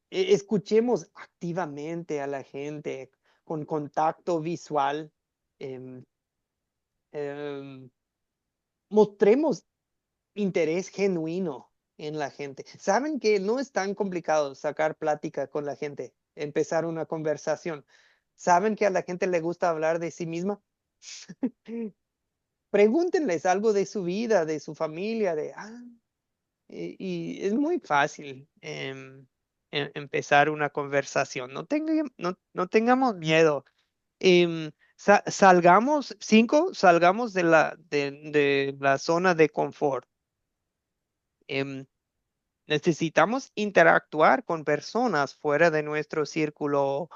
Escuchemos activamente a la gente con contacto visual. em, em, Mostremos interés genuino en la gente. Saben que no es tan complicado sacar plática con la gente, empezar una conversación. Saben que a la gente le gusta hablar de sí misma. Pregúntenles algo de su vida, de su familia, y es muy fácil empezar una conversación. No tengamos miedo. Salgamos, 5, salgamos de la zona de confort. Em, Necesitamos interactuar con personas fuera de nuestro círculo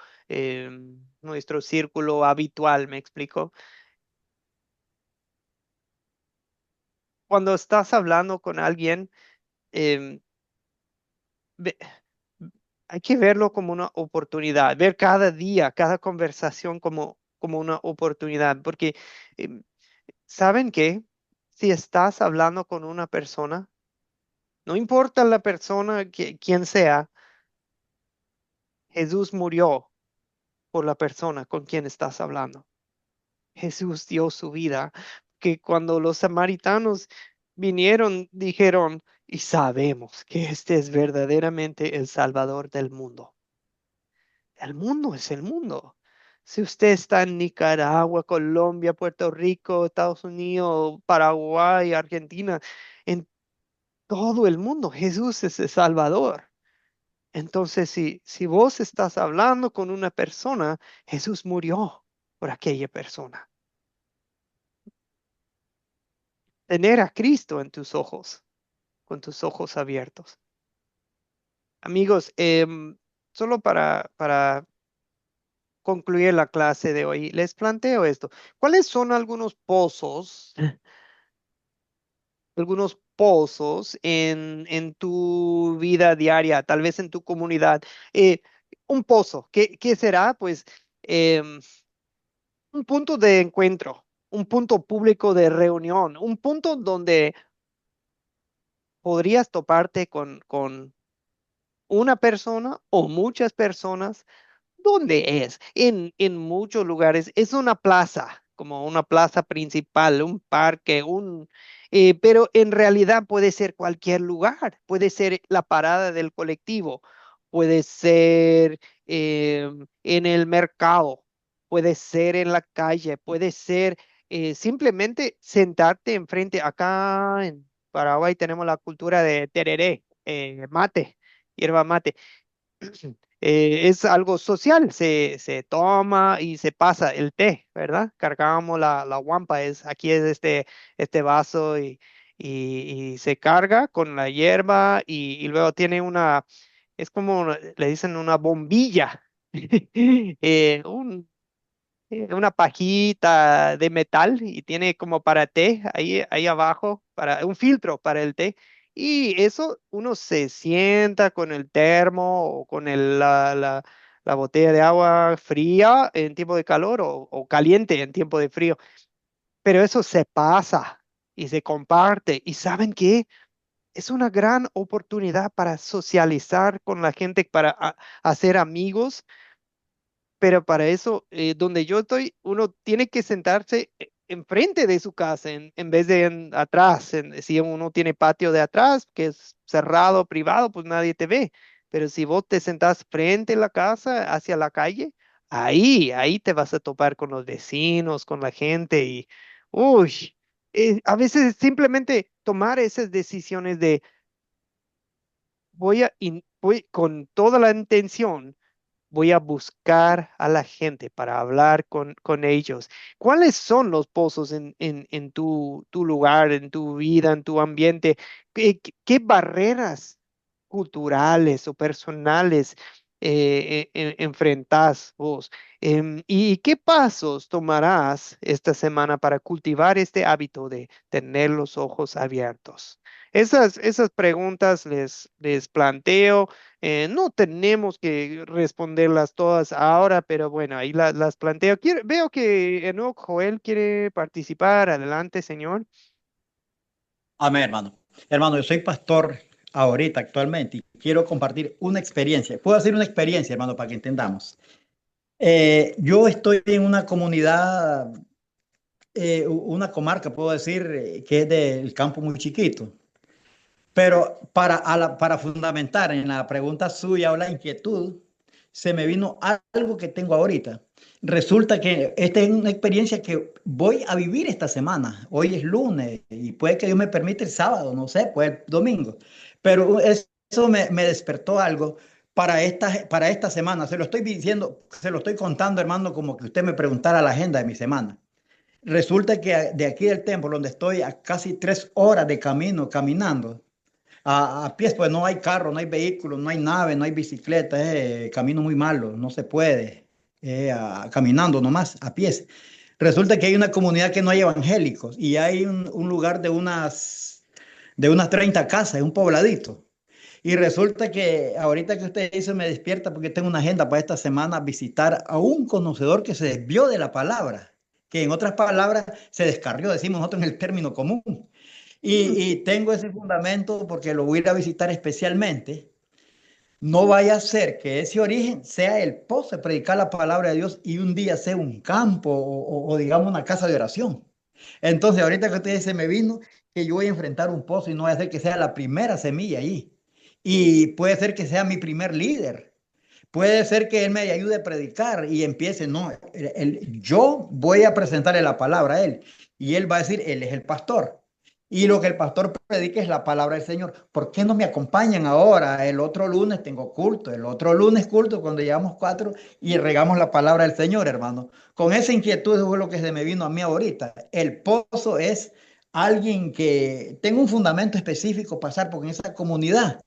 habitual, ¿me explico? Cuando estás hablando con alguien, em, ve- hay que verlo como una oportunidad, ver cada día, cada conversación como una oportunidad, porque em, ¿saben qué? Si estás hablando con una persona, no importa la persona, quién sea, Jesús murió por la persona con quien estás hablando. Jesús dio su vida, que cuando los samaritanos vinieron, dijeron, y sabemos que este es verdaderamente el Salvador del mundo. El mundo es el mundo. Si usted está en Nicaragua, Colombia, Puerto Rico, Estados Unidos, Paraguay, Argentina, en todo el mundo, Jesús es el Salvador. Entonces, si vos estás hablando con una persona, Jesús murió por aquella persona. Tener a Cristo en tus ojos, con tus ojos abiertos. Amigos, solo para concluir la clase de hoy, les planteo esto. ¿Cuáles son algunos pozos en tu vida diaria, tal vez en tu comunidad? Un pozo, ¿qué será? Pues un punto de encuentro, un punto público de reunión, un punto donde podrías toparte con una persona o muchas personas. ¿Dónde es? En muchos lugares es una plaza, como una plaza principal, un parque, pero en realidad puede ser cualquier lugar, puede ser la parada del colectivo, puede ser en el mercado, puede ser en la calle, puede ser simplemente sentarte enfrente. Acá en Paraguay tenemos la cultura de tereré, mate, hierba mate. Es algo social, se toma y se pasa el té, ¿verdad? Cargamos la guampa, aquí es este vaso y se carga con la hierba y luego tiene es como le dicen una bombilla, una pajita de metal y tiene como para té ahí abajo, para un filtro para el té. Y eso uno se sienta con el termo o con la botella de agua fría en tiempo de calor o caliente en tiempo de frío. Pero eso se pasa y se comparte. ¿Y saben qué? Es una gran oportunidad para socializar con la gente, para hacer amigos, pero para eso, donde yo estoy, uno tiene que sentarse enfrente de su casa en vez de atrás. Si uno tiene patio de atrás, que es cerrado, privado, pues nadie te ve. Pero si vos te sentás frente a la casa, hacia la calle, ahí te vas a topar con los vecinos, con la gente y, uy, a veces simplemente tomar esas decisiones de voy con toda la intención, voy a buscar a la gente para hablar con ellos. ¿Cuáles son los pozos en tu lugar, en tu vida, en tu ambiente? ¿Qué barreras culturales o personales enfrentás vos? ¿Y qué pasos tomarás esta semana para cultivar este hábito de tener los ojos abiertos? Esas preguntas les planteo. No tenemos que responderlas todas ahora, pero bueno, ahí las planteo. Veo que Enoch Joel quiere participar. Adelante, señor. Amén, hermano. Hermano, yo soy pastor ahorita, actualmente, y quiero compartir una experiencia. Puedo hacer una experiencia, hermano, para que entendamos. Yo estoy en una comunidad, una comarca, puedo decir, que es del campo muy chiquito. Pero para fundamentar en la pregunta suya o la inquietud, se me vino algo que tengo ahorita. Resulta que esta es una experiencia que voy a vivir esta semana. Hoy es lunes y puede que Dios me permita el sábado, no sé, pues el domingo. Pero eso me despertó algo para esta semana. Se lo estoy diciendo, se lo estoy contando, hermano, como que usted me preguntara la agenda de mi semana. Resulta que de aquí del templo, donde estoy a casi 3 horas de camino, caminando, a pies, pues no hay carro, no hay vehículo, no hay nave, no hay bicicleta, camino muy malo, no se puede, caminando nomás, a pies. Resulta que hay una comunidad que no hay evangélicos y hay un lugar de unas 30 casas, es un pobladito. Y resulta que ahorita que usted dice me despierta porque tengo una agenda para esta semana visitar a un conocedor que se desvió de la palabra, que en otras palabras se descarrió, decimos nosotros en el término común. Y tengo ese fundamento porque lo voy a ir a visitar especialmente. No vaya a ser que ese origen sea el pozo de predicar la palabra de Dios y un día sea un campo o digamos una casa de oración. Entonces, ahorita que usted se me vino que yo voy a enfrentar un pozo y no voy a hacer que sea la primera semilla ahí. Y puede ser que sea mi primer líder. Puede ser que él me ayude a predicar y empiece, no, yo voy a presentarle la palabra a él y él va a decir, él es el pastor. Y lo que el pastor predica es la palabra del Señor. ¿Por qué no me acompañan ahora? El otro lunes tengo culto, el otro lunes culto cuando llevamos 4 y regamos la palabra del Señor, hermano. Con esa inquietud eso fue lo que se me vino a mí ahorita. El pozo es alguien que tenga un fundamento específico pasar, porque en esa comunidad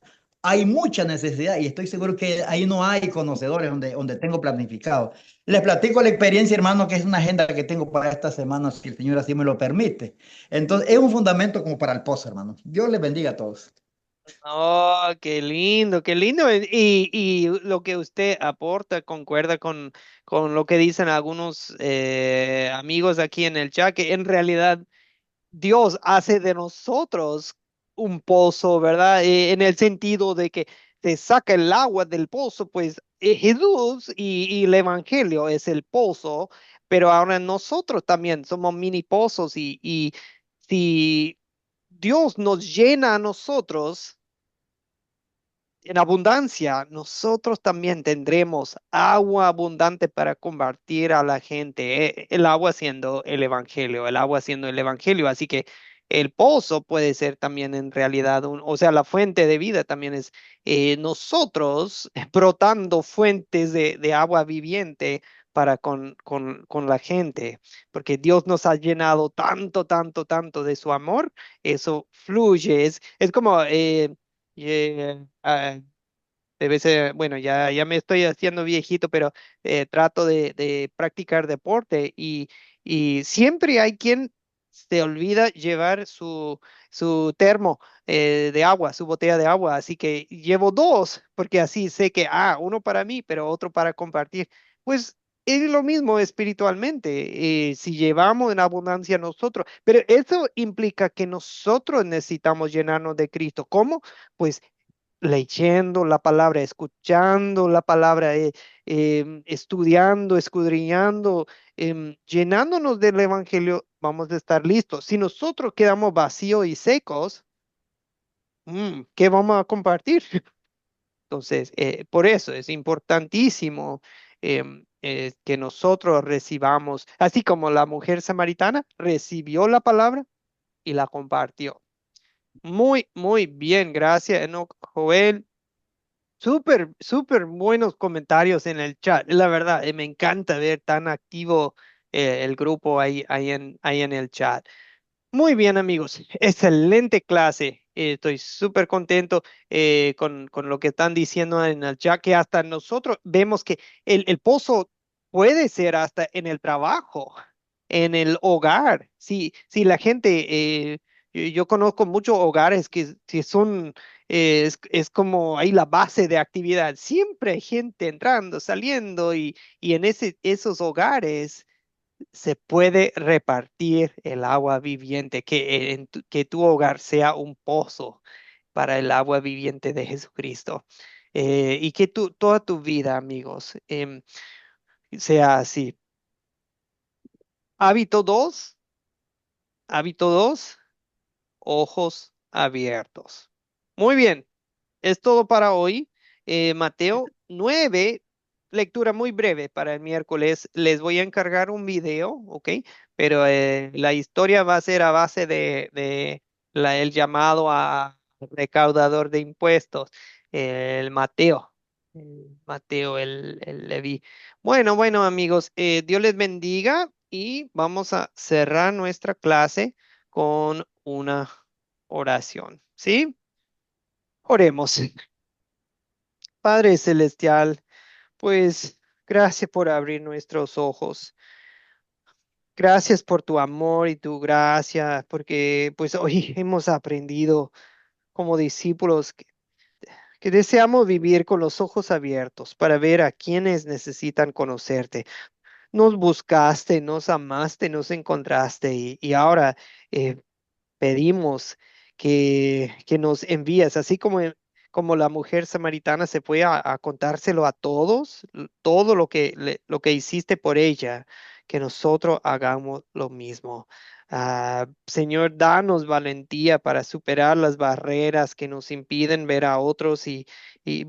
hay mucha necesidad y estoy seguro que ahí no hay conocedores donde tengo planificado. Les platico la experiencia, hermano, que es una agenda que tengo para esta semana, si el Señor así me lo permite. Entonces, es un fundamento como para el pozo, hermano. Dios les bendiga a todos. Oh, qué lindo, qué lindo. Y lo que usted aporta concuerda con lo que dicen algunos amigos aquí en el chat, que en realidad Dios hace de nosotros un pozo, ¿verdad? En el sentido de que te saca el agua del pozo, pues Jesús y el Evangelio es el pozo, pero ahora nosotros también somos mini pozos y si Dios nos llena a nosotros en abundancia, nosotros también tendremos agua abundante para compartir a la gente. El agua siendo el evangelio, el agua siendo el evangelio. Así que el pozo puede ser también en realidad o sea, la fuente de vida también es nosotros brotando fuentes de agua viviente para con la gente, porque Dios nos ha llenado tanto, tanto, tanto de su amor, eso fluye, es como debe ser, bueno, ya me estoy haciendo viejito, pero trato de practicar deporte y siempre hay quien se olvida llevar su termo de agua, su botella de agua, así que llevo dos, porque así sé que, uno para mí, pero otro para compartir. Pues es lo mismo espiritualmente, si llevamos en abundancia nosotros, pero eso implica que nosotros necesitamos llenarnos de Cristo. ¿Cómo? Pues leyendo la palabra, escuchando la palabra, estudiando, escudriñando, llenándonos del evangelio, vamos a estar listos. Si nosotros quedamos vacíos y secos, ¿qué vamos a compartir? Entonces, por eso es importantísimo que nosotros recibamos, así como la mujer samaritana recibió la palabra y la compartió. Muy, muy bien, gracias, Enoch, Joel. Súper, súper buenos comentarios en el chat. La verdad, me encanta ver tan activo el grupo ahí en el chat. Muy bien, amigos. Excelente clase. Estoy súper contento con lo que están diciendo en el chat, que hasta nosotros vemos que el pozo puede ser hasta en el trabajo, en el hogar. Si la gente, yo conozco muchos hogares que son, es como ahí la base de actividad. Siempre hay gente entrando, saliendo y en esos hogares se puede repartir el agua viviente, que tu hogar sea un pozo para el agua viviente de Jesucristo. Y que toda tu vida, amigos, sea así. Hábito 2, hábito 2, ojos abiertos. Muy bien. Es todo para hoy. Mateo 9, lectura muy breve para el miércoles. Les voy a encargar un video, ¿ok? Pero la historia va a ser a base de el llamado a recaudador de impuestos, el Mateo. Mateo, el Leví. Bueno, amigos, Dios les bendiga y vamos a cerrar nuestra clase con una oración, ¿sí? Oremos. Padre Celestial, pues gracias por abrir nuestros ojos. Gracias por tu amor y tu gracia, porque pues hoy hemos aprendido como discípulos que deseamos vivir con los ojos abiertos para ver a quienes necesitan conocerte. Nos buscaste, nos amaste, nos encontraste y ahora eh, pedimos que nos envíes, así como la mujer samaritana se fue a contárselo a todos, todo lo que hiciste por ella, que nosotros hagamos lo mismo. Señor, danos valentía para superar las barreras que nos impiden ver a otros y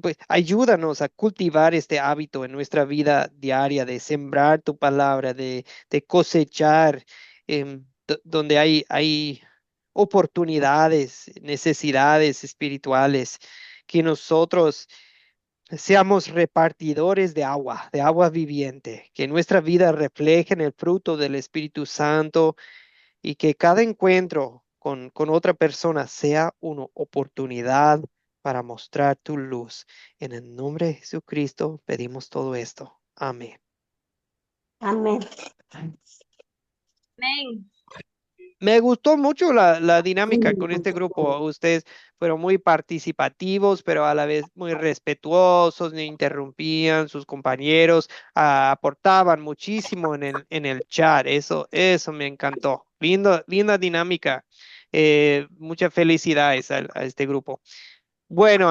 pues ayúdanos a cultivar este hábito en nuestra vida diaria de sembrar tu palabra, de cosechar donde hay oportunidades, necesidades espirituales, que nosotros seamos repartidores de agua viviente, que nuestra vida refleje en el fruto del Espíritu Santo y que cada encuentro con otra persona sea una oportunidad para mostrar tu luz. En el nombre de Jesucristo pedimos todo esto. Amén. Amén. Amén. Me gustó mucho la dinámica con este grupo. Ustedes fueron muy participativos, pero a la vez muy respetuosos, no interrumpían sus compañeros, aportaban muchísimo en el chat. Eso me encantó. Linda dinámica. Muchas felicidades a este grupo. Bueno.